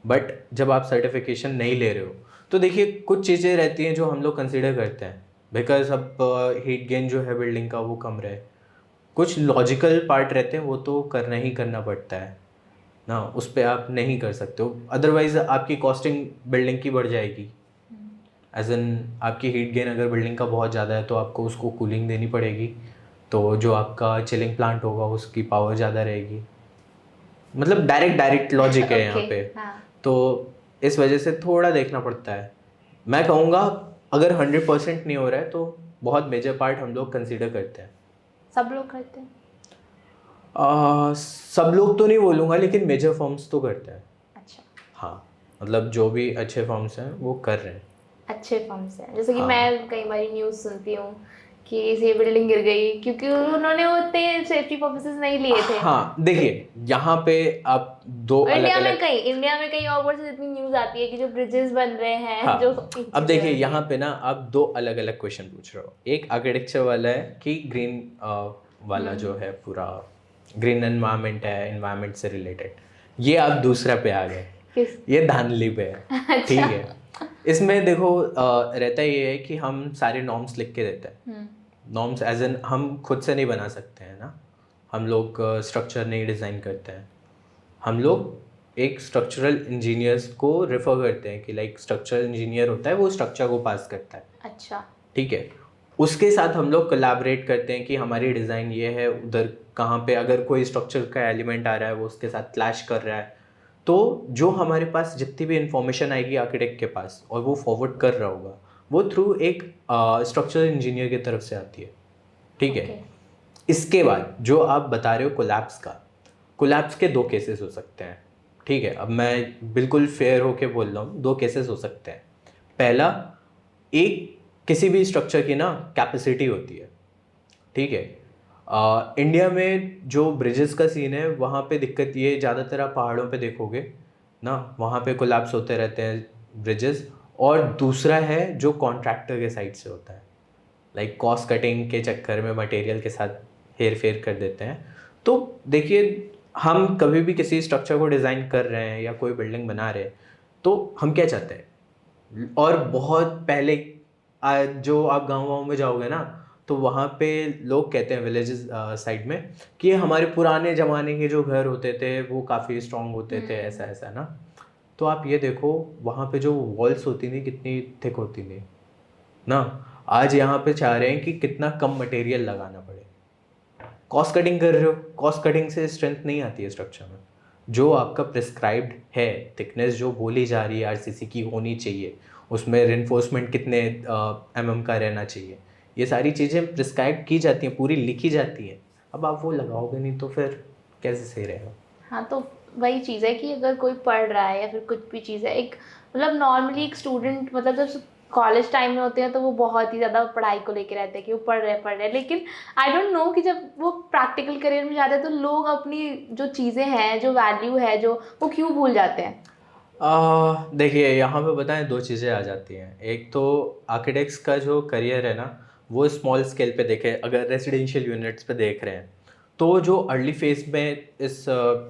बट जब आप सर्टिफिकेशन नहीं ले रहे हो तो देखिए कुछ चीज़ें रहती हैं जो हम लोग कंसिडर करते हैं, बिकॉज अब हीट गेन जो है बिल्डिंग का वो कम रहे, कुछ लॉजिकल पार्ट रहते हैं वो तो करना ही करना पड़ता है ना, उस पर आप नहीं कर सकते हो, अदरवाइज आपकी कॉस्टिंग बिल्डिंग की बढ़ जाएगी। एज एन आपकी हीट गेन अगर बिल्डिंग का बहुत ज़्यादा है तो आपको उसको कूलिंग देनी पड़ेगी, तो जो आपका चिलिंग प्लांट होगा उसकी पावर ज़्यादा रहेगी। मतलब डायरेक्ट लॉजिक है यहाँ पे। तो इस वजह से थोड़ा देखना पड़ता है। मैं कहूँगा अगर 100% नहीं हो रहा है तो बहुत मेजर पार्ट हम लोग कंसीडर करते हैं। सब लोग करते हैं? सब लोग तो नहीं बोलूँगा, लेकिन मेजर फर्म्स तो करते हैं। अच्छा, हाँ, मतलब जो भी अच्छे फर्म्स हैं वो कर रहे हैं। अच्छे फर्म्स हैं, जैसे कि हाँ। मैं कई बार न्यूज़ सुनती हूँ कि ये बिल्डिंग गिर गई क्योंकि उन्होंने उतने सेफ्टी पर्पसेस नहीं लिए थे। हाँ, देखिए यहाँ पे आप दो इंडिया अलग में अलग कई और से इतनी न्यूज़ आती है कि जो ब्रिजेस बन रहे हैं, हाँ, जो अब देखिए यहाँ पे ना आप दो अलग अलग क्वेश्चन पूछ रहे हो। एक आर्किटेक्चर वाला है कि ग्रीन वाला जो है पूरा ग्रीन एनवायरनमेंट है, एनवायरनमेंट से रिलेटेड, ये आप दूसरा पे आ गए, ये धांधली पे है। ठीक है, इसमें देखो रहता ये है कि हम सारे नॉर्म्स लिख के देते हैं। नॉर्म्स एज एन हम खुद से नहीं बना सकते हैं ना, हम लोग स्ट्रक्चर नहीं डिज़ाइन करते हैं, हम लोग एक स्ट्रक्चरल इंजीनियर्स को रेफर करते हैं कि लाइक स्ट्रक्चरल इंजीनियर होता है वो स्ट्रक्चर को पास करता है। अच्छा, ठीक है, उसके साथ हम लोग कोलैबोरेट करते हैं कि हमारी डिज़ाइन ये है, उधर कहाँ पे अगर कोई स्ट्रक्चर का एलिमेंट आ रहा है वो उसके साथ क्लैश कर रहा है, तो जो हमारे पास जितनी भी इंफॉर्मेशन आएगी आर्किटेक्ट के पास और वो फॉरवर्ड कर रहा होगा वो थ्रू एक स्ट्रक्चरल इंजीनियर की तरफ से आती है। ठीक है, इसके बाद जो आप बता रहे हो कोलैप्स का, कोलैप्स के 2 केसेस हो सकते हैं, ठीक है। अब मैं बिल्कुल फेयर होके बोल रहा हूँ, 2 केसेस हो सकते हैं। पहला, एक किसी भी स्ट्रक्चर की ना कैपेसिटी होती है, ठीक है। इंडिया में जो ब्रिजेस का सीन है वहाँ पे दिक्कत ये, ज़्यादातर आप पहाड़ों पे देखोगे ना, वहाँ पे कोलैप्स होते रहते हैं ब्रिजेस। और दूसरा है जो कॉन्ट्रैक्टर के साइड से होता है, लाइक कॉस्ट कटिंग के चक्कर में मटेरियल के साथ हेर फेर कर देते हैं। तो देखिए, हम कभी भी किसी स्ट्रक्चर को डिज़ाइन कर रहे हैं या कोई बिल्डिंग बना रहे हैं तो हम क्या चाहते हैं, और बहुत पहले जो आप गाँव में जाओगे ना तो वहाँ पे लोग कहते हैं विलेजेस साइड में कि ये हमारे पुराने ज़माने के जो घर होते थे वो काफ़ी स्ट्रॉन्ग होते थे, ऐसा ऐसा ना। तो आप ये देखो वहाँ पे जो वॉल्स होती थी कितनी थिक होती थी ना, आज यहाँ पे चाह रहे हैं कि कितना कम मटेरियल लगाना पड़े। कॉस्ट कटिंग कर रहे हो, कॉस्ट कटिंग से स्ट्रेंथ नहीं आती है स्ट्रक्चर में। जो आपका प्रिस्क्राइब्ड है थिकनेस जो बोली जा रही है आरसीसी की होनी चाहिए, उसमें रेनफोर्समेंट कितने एमएम का रहना चाहिए, ये सारी चीज़ें प्रिस्क्राइब की जाती हैं, पूरी लिखी जाती हैं। अब आप वो लगाओगे नहीं तो फिर कैसे सही रहेगा। हाँ, तो वही चीज़ है कि अगर कोई पढ़ रहा है या फिर कुछ भी चीज़ है, एक मतलब नॉर्मली एक स्टूडेंट मतलब जब कॉलेज टाइम में होते हैं तो वो बहुत ही ज़्यादा पढ़ाई को लेके रहते हैं कि वो पढ़ रहे हैं, लेकिन आई डोंट नो कि जब वो प्रैक्टिकल करियर में जाते हैं तो लोग अपनी जो चीज़ें हैं, जो वैल्यू है, जो वो क्यों भूल जाते हैं। देखिए यहाँ पे बताएं 2 चीज़ें आ जाती हैं। एक तो आर्किटेक्ट्स का जो करियर है ना वो स्मॉल स्केल पे देखें, अगर रेजिडेंशियल यूनिट्स पे देख रहे हैं तो जो अर्ली फेज में इस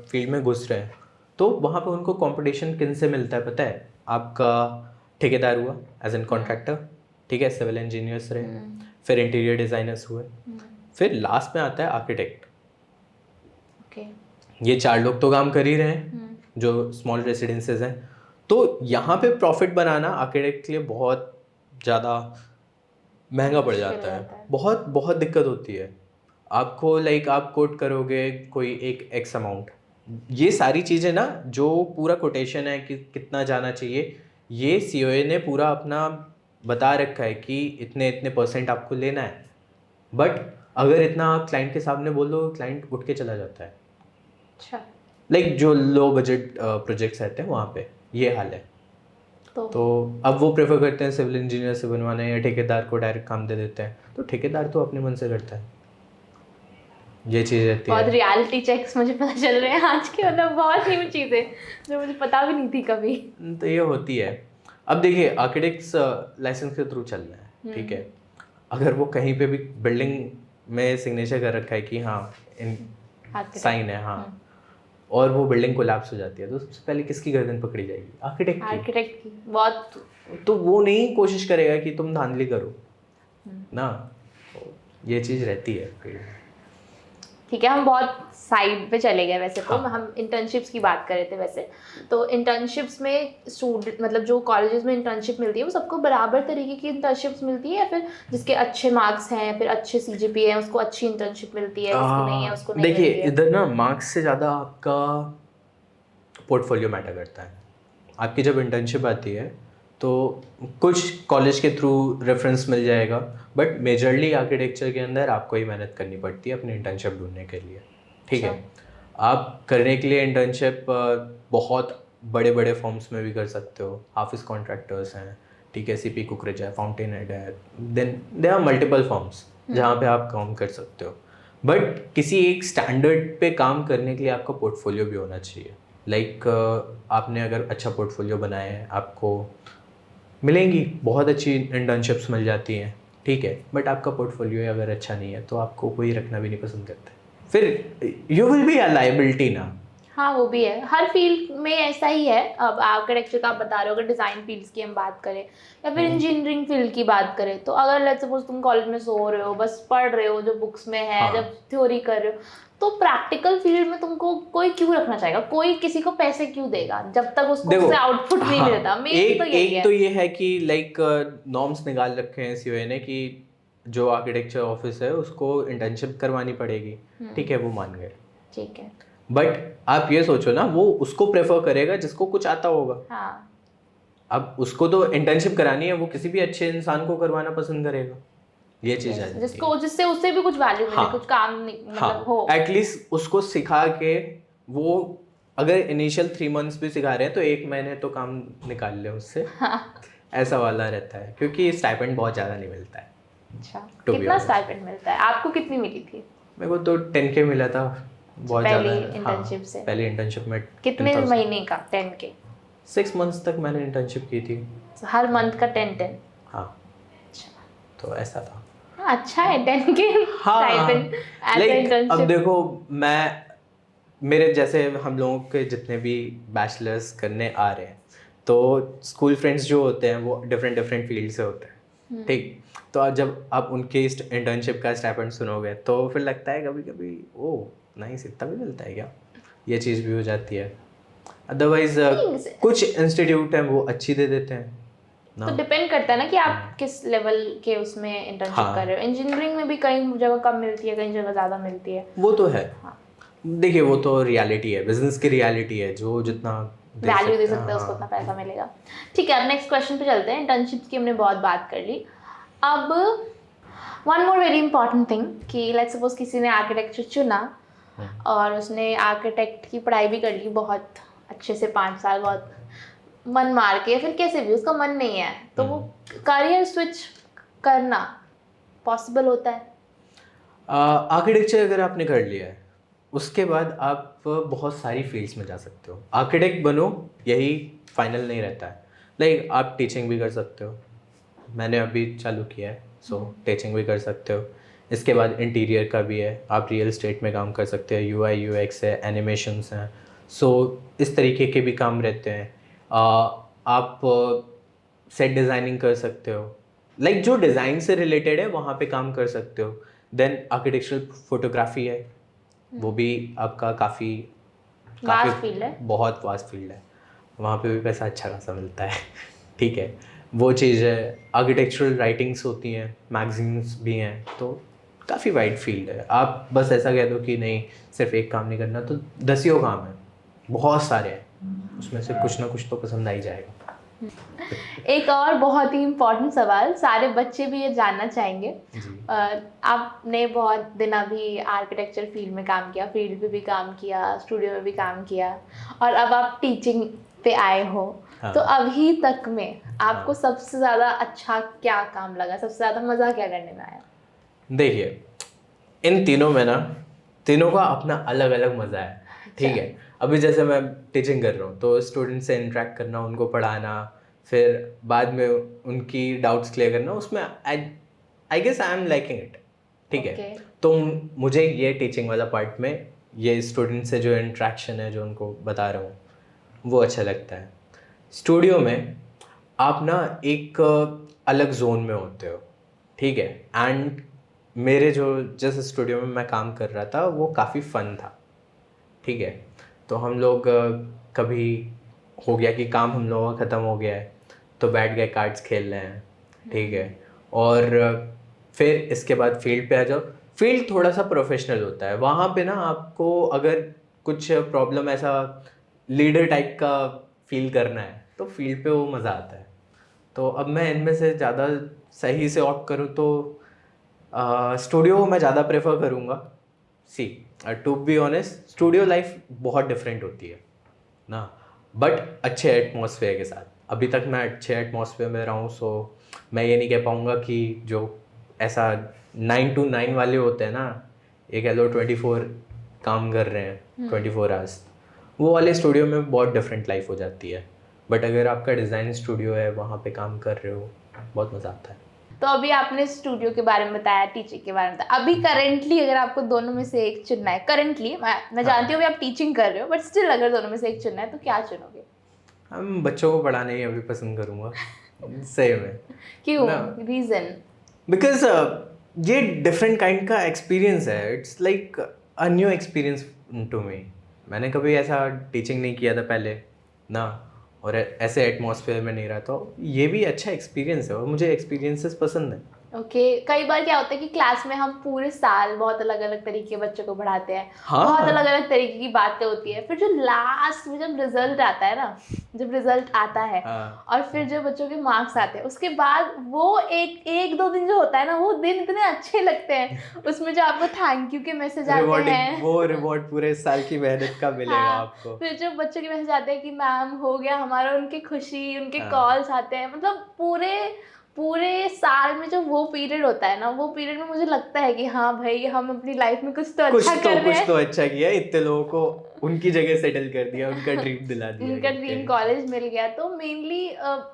फील्ड में घुस रहे हैं तो वहाँ पे उनको कंपटीशन किन से मिलता है पता है? आपका ठेकेदार हुआ एज एन कॉन्ट्रैक्टर, ठीक है, सिविल इंजीनियर्स रहे, फिर इंटीरियर डिज़ाइनर्स हुए, फिर लास्ट में आता है आर्किटेक्ट। ओके, ये 4 लोग तो काम कर ही रहे हैं जो स्मॉल रेसिडेंसेज हैं। तो यहाँ पे प्रॉफिट बनाना आर्किटेक्ट के लिए बहुत ज़्यादा महंगा पड़ जाता है, बहुत बहुत दिक्कत होती है आपको। लाइक आप कोट करोगे कोई एक एक्स अमाउंट, ये सारी चीज़ें ना जो पूरा कोटेशन है कि कितना जाना चाहिए, ये सीओए ने पूरा अपना बता रखा है कि इतने इतने % आपको लेना है। बट अगर इतना आप क्लाइंट के सामने बोलो, क्लाइंट उठ के चला जाता है। अच्छा, लाइक जो लो बजट प्रोजेक्ट्स रहते हैं वहाँ पे ये हाल है। तो अब वो प्रेफर करते हैं सिविल इंजीनियर से बनवाना या ठेकेदार को डायरेक्ट काम दे देते हैं। तो ठेकेदार तो अपने मन से करता है, ये चीज़ रहती बहुत है। रियलिटी चेक्स मुझे पता चल रहे हैं आज के, मतलब बहुत सी चीज़ें जो मुझे पता भी नहीं थी कभी। तो ये होती है। अब देखिए आर्किटेक्ट्स लाइसेंस के थ्रू चल रहे हैं, ठीक है। अगर वो कहीं पे भी बिल्डिंग में सिग्नेचर कर रखा है कि हाँ साइन है, हाँ, और वो बिल्डिंग कोलैप्स हो जाती है तो सबसे पहले किसकी गर्दन पकड़ी जाएगी? आर्किटेक्ट की। बहुत। तो वो नहीं कोशिश करेगा कि तुम धांधली करो ना, ये चीज़ रहती है फील्ड में। ठीक है, हम बहुत साइड पे चले गए वैसे तो। हाँ। हम इंटर्नशिप्स की बात कर रहे थे वैसे तो। इंटर्नशिप्स में स्टूडेंट मतलब जो कॉलेजेस में इंटर्नशिप मिलती है वो सबको बराबर तरीके की इंटर्नशिप्स मिलती है, या फिर जिसके अच्छे मार्क्स हैं, फिर अच्छे CGPA है, उसको अच्छी इंटर्नशिप मिलती है, जिसकी नहीं है उसको नहीं मिलती देखिए है? इधर ना मार्क्स से ज़्यादा आपका पोर्टफोलियो मैटर करता है। आपकी जब इंटर्नशिप आती है तो कुछ कॉलेज के थ्रू रेफरेंस मिल जाएगा, बट मेजरली आर्किटेक्चर के अंदर आपको ही मेहनत करनी पड़ती है अपनी इंटर्नशिप ढूंढने के लिए, ठीक है। आप करने के लिए इंटर्नशिप बहुत बड़े बड़े फॉर्म्स में भी कर सकते हो, हाफिज कॉन्ट्रैक्टर्स हैं, ठीक है, CP कुकरेज है, फाउंटेन हेड है, then they are multiple forms जहाँ पे आप काम कर सकते हो। बट किसी एक स्टैंडर्ड पे काम करने के लिए आपका पोर्टफोलियो भी होना चाहिए। लाइक आपने अगर अच्छा पोर्टफोलियो बनाया है, आपको मिलेंगी बहुत अच्छी इंटर्नशिप्स मिल जाती हैं, ठीक है, बट आपका पोर्टफोलियो अगर अच्छा नहीं है तो आपको कोई रखना भी नहीं पसंद करता, फिर you will be a liability ना। हाँ, वो भी है, हर फील्ड में ऐसा ही है। अब आर्किटेक्चर का आप बता रहे हो, अगर डिज़ाइन फील्ड्स की हम बात करें या फिर इंजीनियरिंग फील्ड की बात करें, तो अगर लेट्स सपोज तुम कॉलेज में सो रहे हो, बस पढ़ रहे हो जो बुक्स में है, हाँ। जब थ्योरी कर रहे हो, तो प्रैक्टिकल फील्ड में तुमको कोई क्यों रखना चाहेगा? कोई किसी को पैसे क्यों देगा जब तक उसको उससे आउटपुट नहीं मिलता? एक तो ये है कि लाइक नॉर्म्स निकाल रखे हैं सीओए ने कि जो आर्किटेक्चर ऑफिस है उसको इंटर्नशिप करवानी पड़ेगी, ठीक है, वो मान गए, ठीक है। बट आप ये सोचो ना, वो उसको प्रेफर करेगा जिसको कुछ आता होगा। हाँ, अब उसको तो इंटर्नशिप करानी है, वो किसी भी अच्छे इंसान को करवाना पसंद करेगा, ये चीज़ आ जाती है। जिसको जिससे उससे भी कुछ वैल्यू मिले, हाँ। कुछ काम मतलब हो। एटलीस्ट उसको सिखा के वो अगर इनिशियल 3 मंथ्स भी सिखा रहे हैं तो 1 महीने तो काम निकाल ले उससे। ऐसा वाला रहता है क्योंकि स्टाइपेंड बहुत ज़्यादा नहीं मिलता है। अच्छा, To be कितना honest. स्टाइपेंड मिलता है आपको? कितनी मिली थी मेरे को तो 10K मिला था, बहुत पहली ज़्यादा। internship से? पहली इंटर्नशिप में कितने 10,000 महीने का? 10K? 6 मंथ्स तक मैंने इंटर्नशिप की थी। हर मंथ का 10-10? हाँ, अच्छा, तो ऐसा था। अच्छा है 10K हाँ, स्टाइपेंड एज अ लाइक अब इंटर्नशिप। देखो, मैं मेरे जैसे हम लोगों के जितने भी बैचलर्स करने आ रहे हैं तो स्कूल फ्रेंड्स जो होते हैं वो डिफरेंट डिफरेंट फील्ड से होते हैं, ठीक। तो आज जब आप उनके इंटर्नशिप का स्टाइपेंड सुनोगे तो फिर लगता है कभी कभी ओ नाइस, इतना भी मिलता है क्या, ये चीज़ भी हो जाती है। अदरवाइज कुछ इंस्टीट्यूट हैं वो अच्छी दे देते हैं ना। तो डिपेंड करता है ना कि आप किस लेवल के उसमें इंटर्नशिप हाँ। कर रहे हो। इंजीनियरिंग में भी कई जगह कम मिलती है, कई जगह ज़्यादा मिलती है। वो तो है। हाँ। देखिए वो तो रियलिटी है, बिजनेस की रियलिटी है, जो जितना वैल्यू दे सकते हैं हाँ। उसको उतना पैसा मिलेगा। ठीक है, अब नेक्स्ट क्वेश्चन पे चलते हैं। इंटर्नशिप्स की हमने बहुत बात कर ली। अब one more very important thing कि लेट्स सपोज किसी ने आर्किटेक्चर चुना और उसने आर्किटेक्ट की पढ़ाई भी कर ली बहुत अच्छे से 5 साल, बहुत मन मार के, फिर कैसे भी उसका मन नहीं है तो वो करियर स्विच करना पॉसिबल होता है? आर्किटेक्चर अगर आपने कर लिया है उसके बाद आप बहुत सारी फील्ड्स में जा सकते हो। आर्किटेक्ट बनो यही फाइनल नहीं रहता है। लाइक आप टीचिंग भी कर सकते हो, मैंने अभी चालू किया है, सो टीचिंग भी कर सकते हो। इसके बाद इंटीरियर का भी है, आप रियल एस्टेट में काम कर सकते हो, UI UX है, एनिमेशंस हैं, सो इस तरीके के भी काम रहते हैं। आप सेट डिज़ाइनिंग कर सकते हो, लाइक जो डिज़ाइन से रिलेटेड है वहाँ पे काम कर सकते हो। देन आर्किटेक्चरल फोटोग्राफी है, वो भी आपका काफ़ी वास्ट फील्ड है, बहुत वास्ट फील्ड है, वहाँ पे भी पैसा अच्छा खासा मिलता है। ठीक है, वो चीज़ है। आर्किटेक्चरल राइटिंग्स होती हैं, मैगजीन्स भी हैं, तो काफ़ी वाइड फील्ड है। आप बस ऐसा कह दो कि नहीं सिर्फ एक काम नहीं करना, तो 10 काम है, बहुत सारे हैं, उसमें से कुछ ना कुछ तो पसंद आ ही जाएगा। एक और बहुत ही इम्पोर्टेंट सवाल, सारे बच्चे भी ये जानना चाहेंगे। जी। आपने बहुत दिन अभी आर्किटेक्चर फील्ड में काम किया, फील्ड पे भी काम किया, स्टूडियो में भी काम किया, और अब आप टीचिंग पे आए हो। हाँ। तो अभी तक में आपको सबसे ज़्यादा अच्छा क्या काम लगा, सबसे ज़्यादा मज़ा क्या करने में आया? देखिए इन तीनों में ना, तीनों का अपना अलग अलग मज़ा है, ठीक है। अभी जैसे मैं टीचिंग कर रहा हूँ तो स्टूडेंट से इंटरेक्ट करना, उनको पढ़ाना, फिर बाद में उनकी डाउट्स क्लियर करना, उसमें I guess I am liking it, ठीक है। Okay. तो मुझे ये टीचिंग वाला पार्ट में ये स्टूडेंट से जो इंटरेक्शन है, जो उनको बता रहा हूँ, वो अच्छा लगता है। स्टूडियो में आप ना एक अलग जोन में होते हो, ठीक है। एंड मेरे जो जिस स्टूडियो में मैं काम कर रहा था वो काफ़ी फ़न था, ठीक है। तो हम लोग कभी हो गया कि काम हम लोगों का ख़त्म हो गया है तो बैठ गए कार्ड्स खेल रहे हैं, ठीक है। और फिर इसके बाद फील्ड पे आ जाओ। फील्ड थोड़ा सा प्रोफेशनल होता है, वहाँ पे ना आपको अगर कुछ प्रॉब्लम ऐसा लीडर टाइप का फील करना है तो फील्ड पे वो मज़ा आता है। तो अब मैं इनमें से ज़्यादा सही से ऑप्ट करूँ तो स्टूडियो मैं ज़्यादा प्रेफर करूँगा। See to be honest, studio life बहुत डिफरेंट होती है ना, बट अच्छे एटमॉस्फेयर के साथ। अभी तक मैं अच्छे एटमॉस्फेयर में रहा हूँ, सो मैं ये नहीं कह पाऊँगा कि जो ऐसा 9 to 9 वाले होते हैं ना, ये कह लो 24 काम कर रहे हैं 24 आवर्स, वो वाले स्टूडियो में बहुत डिफरेंट लाइफ हो जाती है। बट अगर आपका डिज़ाइन स्टूडियो है, वहाँ पे काम कर रहे हो, बहुत मज़ा आता है। तो अभी आपने स्टूडियो के बारे में बताया, टीचिंग के बारे में बताया। अभी करेंटली अगर आपको दोनों में से एक चुनना है, करेंटली मैं जानती हूँ अभी आप टीचिंग कर रहे हो, बट स्टिल अगर दोनों में से एक चुनना है तो क्या चुनोगे? हम बच्चों को पढ़ाने ही अभी पसंद करूँगा, सही में। क्यों, ना। रीजन? बिकॉज ये डिफरेंट काइंड का एक्सपीरियंस है, it's like a new experience to me. मैंने कभी ऐसा टीचिंग नहीं किया था पहले ना, और ऐसे एटमॉस्फेयर में नहीं रहा, तो ये भी अच्छा एक्सपीरियंस है और मुझे एक्सपीरियंसेस पसंद है। ओके कई बार क्या होता है कि क्लास में हम पूरे साल बहुत अलग अलग तरीके के बच्चों को पढ़ाते हैं, हाँ। बहुत अलग अलग तरीके की बातें होती है, फिर जो लास्ट में जब रिजल्ट आता है ना, जब रिजल्ट आता है हाँ। और फिर जो बच्चों के मार्क्स आते हैं, उसके बाद वो एक एक दो दिन जो होता है ना, वो दिन इतने अच्छे लगते हैं। उसमें जो आपको थैंक यू के मैसेज आते हैं, वो रिवॉर्ड पूरे साल की मेहनत का मिलेगा हाँ, आपको। फिर जो बच्चों के मैसेज आते हैं कि मैम हो गया हमारा, उनकी खुशी, उनके हाँ। कॉल्स आते हैं, मतलब पूरे साल में जो वो पीरियड होता है ना, वो पीरियड में मुझे लगता है कि हाँ भाई हम अपनी लाइफ में कुछ तो अच्छा कर रहे हैं। कुछ तो अच्छा किया, इतने लोगों को उनकी जगह सेटल कर दिया, उनका ड्रीम दिला दिया, उनका ड्रीम कॉलेज मिल गया। तो मेनली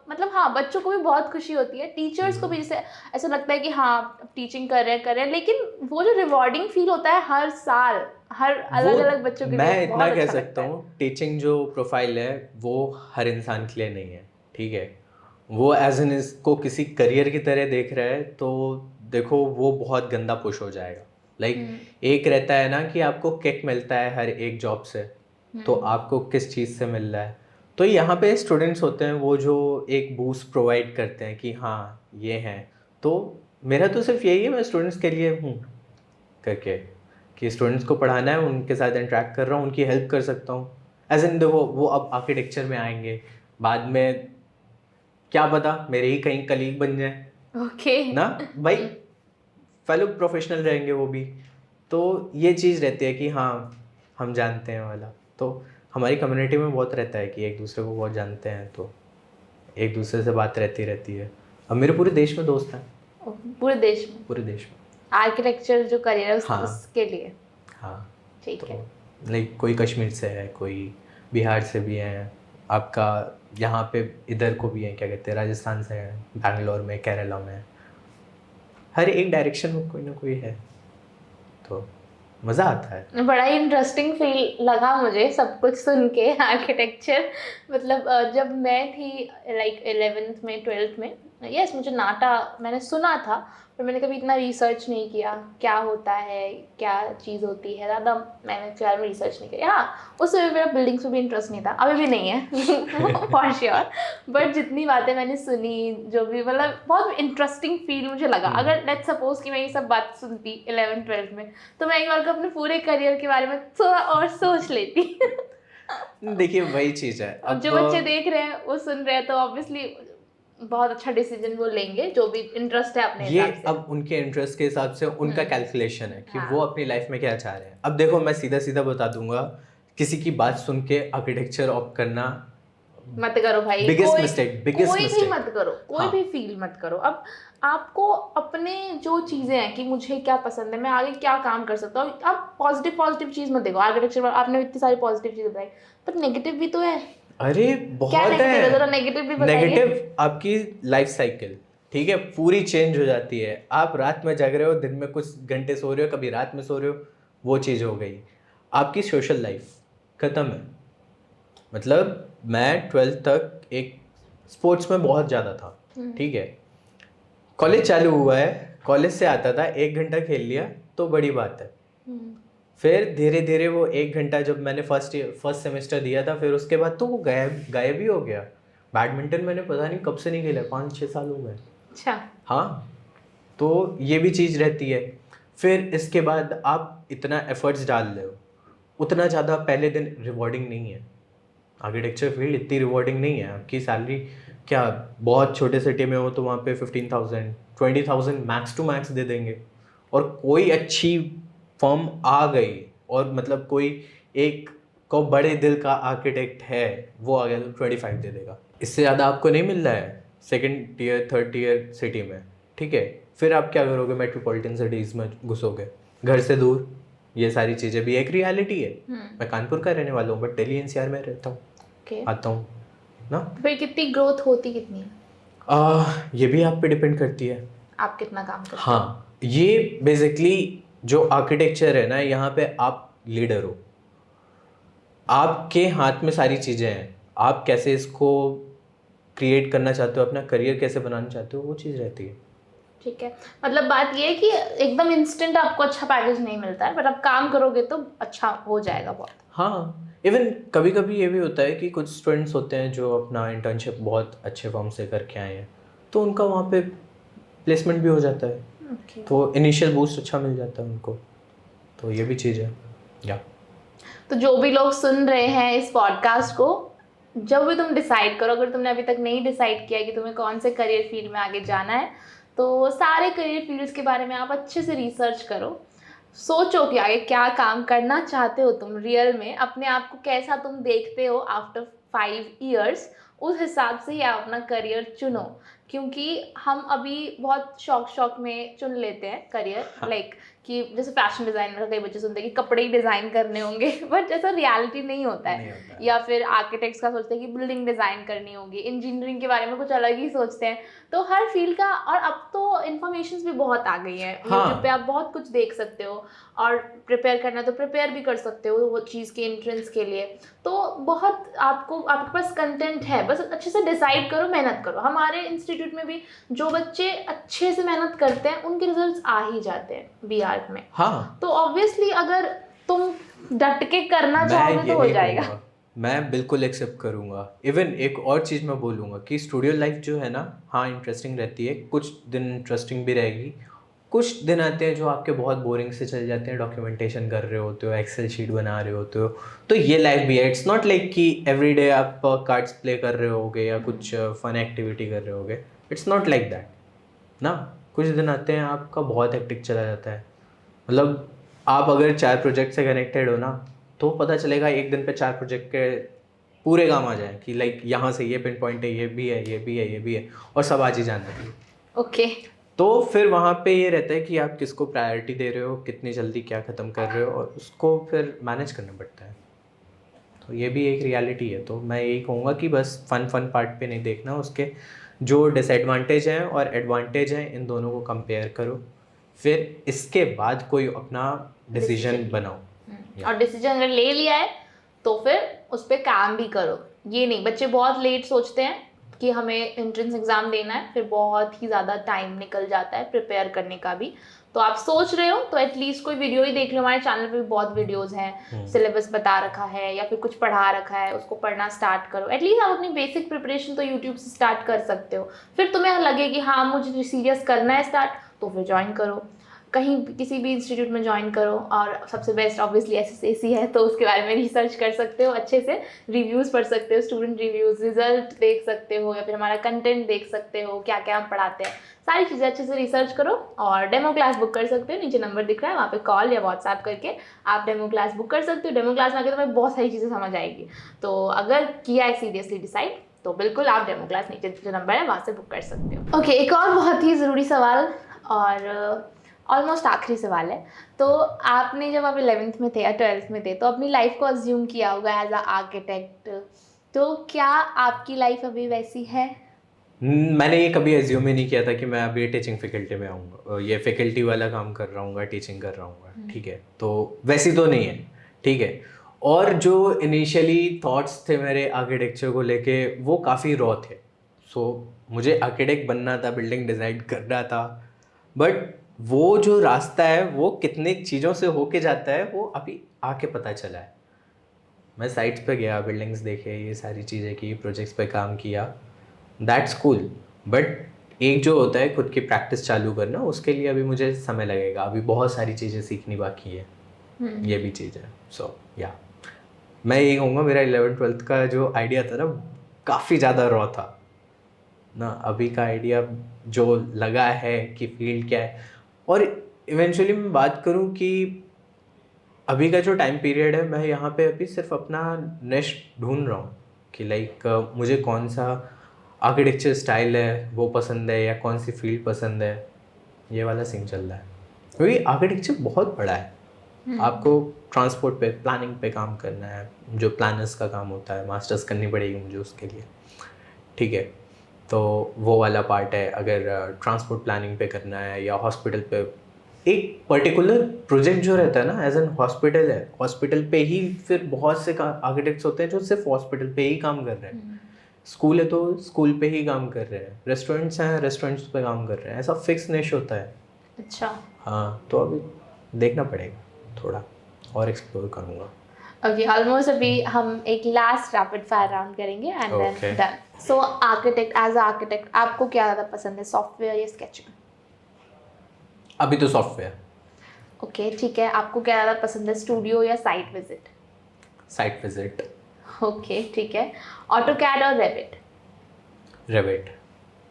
मतलब हाँ, बच्चों को भी बहुत खुशी होती है, टीचर्स को भी जैसे ऐसा लगता है कि हाँ टीचिंग कर रहे हैं, लेकिन वो जो रिवॉर्डिंग फील होता है हर साल हर अलग अलग बच्चों के लिए, मैं इतना बहुत कह अच्छा सकता लगता है। हूँ, टीचिंग जो प्रोफाइल है वो हर इंसान के लिए नहीं है, ठीक है। वो एज एन इसको किसी करियर की तरह देख रहा है तो देखो वो बहुत गंदा पुश हो जाएगा। लाइक एक रहता है ना कि आपको किक मिलता है हर एक जॉब से, तो आपको किस चीज़ से मिल रहा है। तो यहाँ पे स्टूडेंट्स होते हैं वो जो एक बूस्ट प्रोवाइड करते हैं कि हाँ ये हैं। तो मेरा तो सिर्फ यही है, मैं स्टूडेंट्स के लिए हूँ करके, कि स्टूडेंट्स को पढ़ाना है, उनके साथ इंटरेक्ट कर रहा हूँ, उनकी हेल्प कर सकता हूँ। एज इन देखो वो अब आर्किटेक्चर में आएंगे, बाद में क्या पता मेरे ही कहीं कलीग बन जाए ओके ना भाई, फेलो प्रोफेशनल रहेंगे वो भी। तो ये चीज़ रहती है कि हाँ हम जानते हैं वाला। तो हमारी कम्युनिटी में बहुत रहता है कि एक दूसरे को बहुत जानते हैं, तो एक दूसरे से बात रहती है। अब मेरे पूरे देश में दोस्त हैं, पूरे देश में आर्किटेक्चर जो करियर है हाँ। उसके लिए। हाँ ठीक है। लाइक कोई कश्मीर से है, कोई बिहार से भी है, आपका यहाँ पे इधर को भी है, क्या कहते हैं, राजस्थान से है, बैंगलोर में, केरला में, हर एक डायरेक्शन में कोई ना कोई है, तो मज़ा आता है। बड़ा ही इंटरेस्टिंग फील लगा मुझे सब कुछ सुन के आर्किटेक्चर। मतलब जब मैं थी लाइक 11th में 12th में, यस मुझे नाटा मैंने सुना था, पर मैंने कभी इतना रिसर्च नहीं किया क्या होता है, क्या चीज़ होती है, ज़्यादा मैंने इसके बारे में रिसर्च नहीं किया। हाँ उस समय मेरा बिल्डिंग्स में भी इंटरेस्ट नहीं था, अभी भी नहीं है फॉर श्योर। बट जितनी बातें मैंने सुनी, जो भी मतलब बहुत इंटरेस्टिंग फील मुझे लगा। अगर लेट्स सपोज कि मैं ये सब बात सुनती 11th 12th में, तो मैं एक बार को अपने पूरे करियर के बारे में थोड़ा और सोच लेती। देखिए वही चीज़ है, अब जो बच्चे देख रहे हैं वो सुन रहे हैं, तो ऑब्वियसली बहुत अच्छा डिसीजन वो लेंगे, जो भी इंटरेस्ट है अपने ये हिसाब से। अब उनके इंटरेस्ट के हिसाब से उनका कैलकुलेशन है कि हाँ। वो अपनी लाइफ में क्या चाह रहे हैं। अब देखो मैं सीधा सीधा बता दूंगा, किसी की बात सुन के आर्किटेक्चर ऑप्ट करना मत करो भाई, बिगेस्ट मिस्टेक, कोई भी मत करो, कोई भी फील मत करो। अब आपको अपने जो चीज़ें हैं कि मुझे क्या पसंद है, मैं आगे क्या काम कर सकता हूँ, आप पॉजिटिव चीज़ मत देखो। आर्किटेक्चर में आपने इतनी सारी पॉजिटिव चीज़ें बताई, पर नेगेटिव भी तो है। अरे क्या बहुत नेगेटिव है, है। जरा नेगेटिव भी बताइए। नेगेटिव आपकी लाइफ साइकिल, ठीक है, पूरी चेंज हो जाती है। आप रात में जाग रहे हो, दिन में कुछ घंटे सो रहे हो, कभी रात में सो रहे हो, वो चीज़ हो गई। आपकी सोशल लाइफ ख़त्म है। मतलब मैं 12th तक एक स्पोर्ट्स में बहुत ज़्यादा था, ठीक है। कॉलेज चालू हुआ है, कॉलेज से आता था 1 घंटा खेल लिया तो बड़ी बात है। फिर धीरे धीरे वो 1 घंटा जब मैंने फर्स्ट सेमेस्टर दिया था, फिर उसके बाद तो वो गायब ही हो गया। बैडमिंटन मैंने पता नहीं कब से नहीं खेला, 5-6 साल हो गए। अच्छा। हाँ, तो ये भी चीज़ रहती है। फिर इसके बाद आप इतना एफर्ट्स डाल रहे हो, उतना ज़्यादा पहले दिन रिवॉर्डिंग नहीं है। आर्किटेक्चर फील्ड इतनी रिवॉर्डिंग नहीं है। आपकी सैलरी क्या, बहुत छोटे सिटी में हो तो वहाँ पे 15,000 20,000 मैक्स टू मैक्स दे देंगे। और कोई अच्छी फर्म आ गई और मतलब कोई एक को बड़े दिल का आर्किटेक्ट है वो आ गया तो 25 दे देगा। इससे ज़्यादा आपको नहीं मिल रहा है second tier third tier city में, ठीक है। फिर आप क्या करोगे, मेट्रोपॉलिटन सिटीज़ में घुसोगे, घर से दूर। ये सारी चीज़ें भी एक रियलिटी है। मैं कानपुर का रहने वाला हूँ, बट दिल्ली एनसीआर में रहता हूँ, आता हूँ ना। फिर कितनी ग्रोथ होती कितनी है? ये भी आप पे डिपेंड करती है, आप कितना काम करते हो। हाँ, ये बेसिकली जो आर्किटेक्चर है ना, यहाँ पे आप लीडर हो, आपके हाथ में सारी चीज़ें हैं। आप कैसे इसको क्रिएट करना चाहते हो, अपना करियर कैसे बनाना चाहते हो, वो चीज़ रहती है। ठीक है, मतलब बात ये है कि एकदम इंस्टेंट आपको अच्छा पैकेज नहीं मिलता है, बट आप काम करोगे तो अच्छा हो जाएगा बहुत। हाँ, इवन कभी कभी ये भी होता है कि कुछ स्टूडेंट्स होते हैं जो अपना इंटर्नशिप बहुत अच्छे फॉर्म से करके आए हैं, तो उनका वहाँ पे प्लेसमेंट भी हो जाता है, Okay. तो इनिशियल बूस्ट अच्छा मिल जाता है उनको, तो ये भी चीज़ है या तो जो भी लोग सुन रहे हैं इस पॉडकास्ट को, जब भी तुम डिसाइड करो, अगर तुमने अभी तक नहीं डिसाइड किया कि तुम्हें कौन से करियर फील्ड में आगे जाना है, तो सारे करियर फील्ड्स के बारे में आप अच्छे से रिसर्च करो, सोचो कि आगे क्या काम करना चाहते हो तुम रियल में, अपने आप को कैसा तुम देखते हो आफ्टर 5 years, उस हिसाब से ही आप अपना करियर चुनो। क्योंकि हम अभी बहुत शौक में चुन लेते हैं करियर, लाइक कि जैसे फैशन डिज़ाइनर का कई बच्चे सुनते हैं कि कपड़े ही डिज़ाइन करने होंगे, बट ऐसा रियलिटी नहीं होता नहीं है। होता है। या फिर आर्किटेक्ट्स का सोचते हैं कि बिल्डिंग डिज़ाइन करनी होगी, इंजीनियरिंग के बारे में कुछ अलग ही सोचते हैं। तो हर फील्ड का, और अब तो इन्फॉर्मेशन भी बहुत आ गई है, यूट्यूब पे आप बहुत कुछ देख सकते हो, और प्रिपेयर करना तो प्रिपेयर भी कर सकते हो वो चीज़ के एंट्रेंस के लिए। तो बहुत आपके पास कंटेंट है, बस अच्छे से डिसाइड करो, मेहनत करो। हमारे इंस्टीट्यूट में भी जो बच्चे अच्छे से मेहनत करते हैं उनके रिजल्ट्स आ ही जाते हैं BR में। हाँ, तो ऑब्वियसली अगर तुम डट के करना चाहोगे तो हो जाएगा। मैं बिल्कुल एक्सेप्ट करूँगा। इवन एक और चीज़ मैं बोलूँगा कि स्टूडियो लाइफ जो है ना, हाँ इंटरेस्टिंग रहती है, कुछ दिन इंटरेस्टिंग भी रहेगी, कुछ दिन आते हैं जो आपके बहुत बोरिंग से चल जाते हैं, डॉक्यूमेंटेशन कर रहे होते हो, एक्सेल शीट बना रहे होते हो, तो ये लाइफ भी है। इट्स नॉट लाइक कि एवरीडे आप कार्ड्स प्ले कर रहे होगे या कुछ फन एक्टिविटी कर रहे होगे, इट्स नॉट लाइक दैट ना। कुछ दिन आते हैं आपका बहुत हेक्टिक चला जाता है, मतलब आप अगर 4 प्रोजेक्ट से कनेक्टेड हो ना, तो पता चलेगा एक दिन पे 4 प्रोजेक्ट के पूरे काम आ जाए कि लाइक यहाँ से ये पिन पॉइंट है, ये भी है, ये भी है, ये भी है, और सब आज ही जानना चाहिए। ओके। तो फिर वहाँ पे ये रहता है कि आप किसको प्रायोरिटी दे रहे हो, कितनी जल्दी क्या ख़त्म कर रहे हो, और उसको फिर मैनेज करना पड़ता है। तो ये भी एक रियलिटी है। तो मैं यही कहूँगा कि बस फन पार्ट पे नहीं देखना, उसके जो डिसएडवांटेज हैं और एडवांटेज हैं इन दोनों को कंपेयर करो, फिर इसके बाद कोई अपना डिसीजन बनाओ। और डिसीजन अगर ले लिया है तो फिर उस पर काम भी करो। ये नहीं, बच्चे बहुत लेट सोचते हैं कि हमें एंट्रेंस एग्ज़ाम देना है, फिर बहुत ही ज़्यादा टाइम निकल जाता है प्रिपेयर करने का भी। तो आप सोच रहे हो तो एटलीस्ट कोई वीडियो ही देख लो, हमारे चैनल पे भी बहुत वीडियोस हैं, सिलेबस बता रखा है या फिर कुछ पढ़ा रखा है, उसको पढ़ना स्टार्ट करो। एटलीस्ट आप अपनी बेसिक प्रिपरेशन तो यूट्यूब से स्टार्ट कर सकते हो। फिर तुम्हें लगे कि हाँ मुझे सीरियस करना है स्टार्ट, तो फिर ज्वाइन करो, कहीं किसी भी इंस्टीट्यूट में ज्वाइन करो। और सबसे बेस्ट ऑब्वियसली SSAC है, तो उसके बारे में रिसर्च कर सकते हो, अच्छे से रिव्यूज़ पढ़ सकते हो, स्टूडेंट रिव्यूज़, रिजल्ट देख सकते हो, या फिर हमारा कंटेंट देख सकते हो, क्या क्या हम पढ़ाते हैं, सारी चीज़ें अच्छे से रिसर्च करो। और डेमो क्लास बुक कर सकते हो, नीचे नंबर दिख रहा है, वहाँ पे कॉल या व्हाट्सएप करके आप डेमो क्लास बुक कर सकते हो। डेमो क्लास में आके तुम्हें बहुत सारी चीज़ें समझ आएगी। तो अगर किया है सीरियसली डिसाइड, तो बिल्कुल आप डेमो क्लास नीचे जो नंबर है वहाँ से बुक कर सकते हो। ओके, एक और बहुत ही ज़रूरी सवाल और ऑलमोस्ट आखिरी सवाल है। तो आपने जब आप 11th में थे या 12th में थे, तो अपनी लाइफ को अज्यूम किया होगा एज अ आर्किटेक्ट, तो क्या आपकी लाइफ अभी वैसी है? मैंने ये कभी एज्यूम ही नहीं किया था कि मैं अभी टीचिंग फैकल्टी में आऊँगा, ये फैकल्टी वाला काम कर रहा हूँ, टीचिंग कर रहा हूँ, ठीक है। तो वैसी तो नहीं है, ठीक है। और जो इनिशियली थॉट्स थे मेरे आर्किटेक्चर को लेके, वो काफ़ी रॉ थे। सो मुझे आर्किटेक्ट बनना था, बिल्डिंग डिज़ाइन करना था, बट वो जो रास्ता है वो कितने चीज़ों से होके जाता है वो अभी आके पता चला है। मैं साइट्स पे गया, बिल्डिंग्स देखे, ये सारी चीज़ें की, प्रोजेक्ट्स पे काम किया, दैट्स कूल, बट एक जो होता है खुद की प्रैक्टिस चालू करना, उसके लिए अभी मुझे समय लगेगा, अभी बहुत सारी चीज़ें सीखनी बाकी है, ये भी चीज़ है। सो या मैं यही कहूँगा, मेरा 11th-12th का जो आइडिया था ना, काफ़ी ज़्यादा रॉ था ना। अभी का आइडिया जो लगा है कि फील्ड क्या है, और इवेंचुअली मैं बात करूं कि अभी का जो टाइम पीरियड है, मैं यहाँ पे अभी सिर्फ अपना निश ढूंढ रहा हूँ कि लाइक मुझे कौन सा आर्किटेक्चर स्टाइल है वो पसंद है, या कौन सी फील्ड पसंद है, ये वाला सीन चल रहा है। क्योंकि आर्किटेक्चर बहुत बड़ा है, आपको ट्रांसपोर्ट पे, प्लानिंग पे काम करना है, जो प्लानर्स का काम होता है, मास्टर्स करनी पड़ेगी मुझे उसके लिए, ठीक है। तो वो वाला पार्ट है। अगर ट्रांसपोर्ट प्लानिंग पे करना है, या हॉस्पिटल पे एक पर्टिकुलर प्रोजेक्ट जो रहता है ना, एज एन हॉस्पिटल है, हॉस्पिटल पे ही फिर बहुत से आर्किटेक्ट्स होते हैं जो सिर्फ हॉस्पिटल पे ही काम कर रहे हैं। स्कूल है तो स्कूल पे ही काम कर रहे हैं, रेस्टोरेंट्स हैं, रेस्टोरेंट्स पे काम कर रहे हैं, ऐसा फिक्स निश होता है। अच्छा, हाँ, तो अभी देखना पड़ेगा, थोड़ा और एक्सप्लोर करूँगा। ओके, ऑलमोस्ट अभी हम एक लास्ट रैपिड फायर राउंड करेंगे and then done. So architect, as a architect आपको क्या ज़्यादा पसंद है, सॉफ्टवेयर या स्केचिंग? अभी तो सॉफ्टवेयर, ओके ठीक है, आपको क्या ज़्यादा पसंद है, स्टूडियो या site visit? Site visit, okay ठीक है, ऑटोकैड और रेविट? रेविट,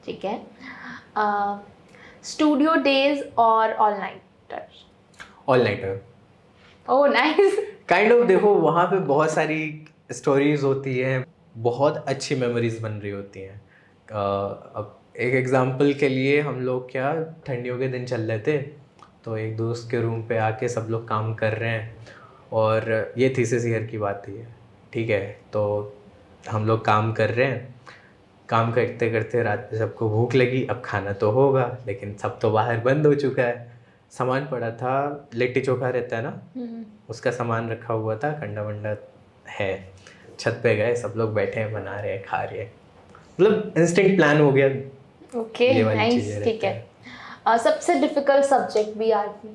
ठीक है, स्टूडियो डेज और all nighter? All nighter. Oh nice. Kind of देखो वहाँ पे बहुत सारी स्टोरीज होती हैं, बहुत अच्छी मेमोरीज बन रही होती हैं। अब एक एग्जांपल के लिए हम लोग क्या ठंडियों के दिन चल रहे थे, तो एक दोस्त के रूम पे आके सब लोग काम कर रहे हैं, और ये थीसिस ईयर की बात है, ठीक है। तो हम लोग काम कर रहे हैं, काम करते करते रात में सबको भूख लगी, अब खाना तो होगा, लेकिन सब तो बाहर बंद हो चुका है। सामान पड़ा था, लिट्टी चोखा रहता है ना, उसका सामान रखा हुआ था, कंडा वंडा है। छत पे गए, सब लोग बैठे हैं, बना रहे हैं, खा रहे हैं, मतलब इंस्टेंट प्लान हो गया। ओके ये वाली नाइस, चीज़ें ठीक रहती है। सबसे डिफिकल्ट सब्जेक्ट भी आती,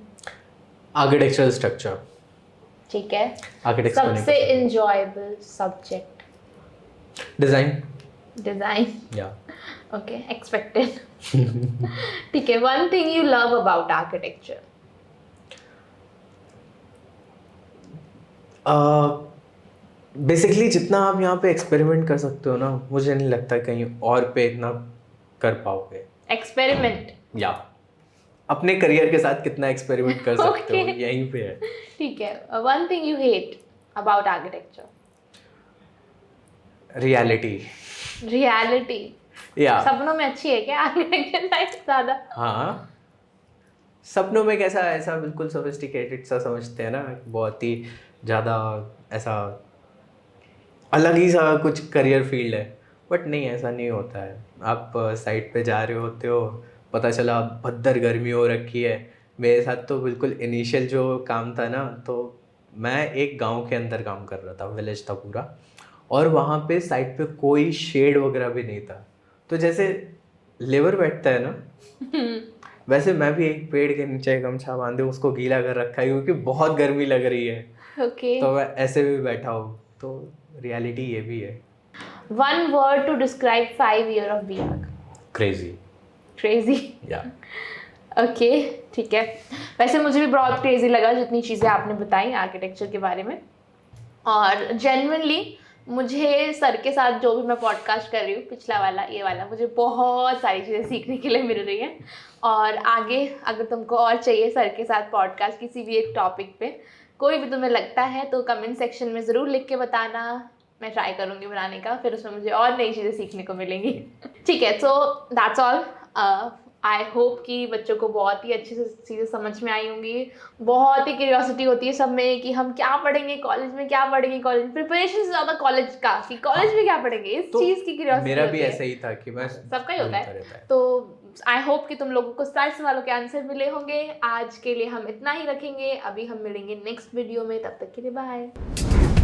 आर्किटेक्चरल स्ट्रक्चर, ठीक है। आर्किटेक्ट सबसे इंजॉयबल सब्जेक्ट, डिज़ाइन, डिजाइन, या ओके एक्सपेक्टेड। ठीक है, one thing you love about architecture? Basically जितना आप यहाँ पे एक्सपेरिमेंट कर सकते हो ना, मुझे नहीं लगता कहीं और पे इतना कर पाओगे। एक्सपेरिमेंट, या अपने करियर के साथ कितना एक्सपेरिमेंट कर सकते हो, Okay. यहीं पे है। ठीक है। One thing you hate about architecture? Reality, reality, या सपनों में अच्छी है क्या आर्किटेक्चर लाइफ ज़्यादा? हाँ, सपनों में कैसा ऐसा बिल्कुल सोफिस्टिकेटेड सा समझते हैं ना, बहुत ही ज़्यादा ऐसा अलग ही सा कुछ करियर फील्ड है, बट नहीं, ऐसा नहीं होता है। आप साइट पे जा रहे होते हो, पता चला भद्दर गर्मी हो रखी है। मेरे साथ तो बिल्कुल इनिशियल जो काम था ना, तो मैं एक गांव के अंदर काम कर रहा था, विलेज था पूरा, और वहाँ पे साइट पे कोई शेड वगैरह भी नहीं था। तो जैसे लेबर बैठता है ना, वैसे मैं भी एक पेड़ के नीचे गमछा बांधे उसको गीला कर रखा है, क्योंकि बहुत गर्मी लग रही है, ओके। तो मैं ऐसे भी बैठा हूँ। तो रियलिटी ये भी है। One word to describe 5 years of BR? Crazy, crazy, या ओके ठीक है। वैसे मुझे भी बहुत क्रेजी लगा जितनी चीज़ें आपने बताई आर्किटेक्चर के बारे में, और जेन्युइनली मुझे सर के साथ जो भी मैं पॉडकास्ट कर रही हूँ, पिछला वाला ये वाला, मुझे बहुत सारी चीज़ें सीखने के लिए मिल रही हैं। और आगे अगर तुमको और चाहिए सर के साथ पॉडकास्ट किसी भी एक टॉपिक पे, कोई भी तुम्हें लगता है, तो कमेंट सेक्शन में ज़रूर लिख के बताना, मैं ट्राई करूँगी बनाने का, फिर उसमें मुझे और नई चीज़ें सीखने को मिलेंगी। ठीक है, so that's all. I hope कि बच्चों को बहुत ही अच्छी से चीज़ें समझ में आई होंगी। बहुत ही क्यूरियोसिटी होती है सब में कि हम क्या पढ़ेंगे कॉलेज में, क्या पढ़ेंगे कॉलेज में, प्रिपरेशन से ज़्यादा कॉलेज का, कि कॉलेज में क्या पढ़ेंगे, इस तो चीज़ की क्यूरियोसिटी मेरा भी होती है। ऐसा ही था कि मैं सबका ही होता ढूंढता है। रहता है। तो आई होप कि तुम लोगों को सारे सवालों के आंसर मिले होंगे। आज के लिए हम इतना ही रखेंगे, अभी हम मिलेंगे नेक्स्ट वीडियो में, तब तक के लिए बाय।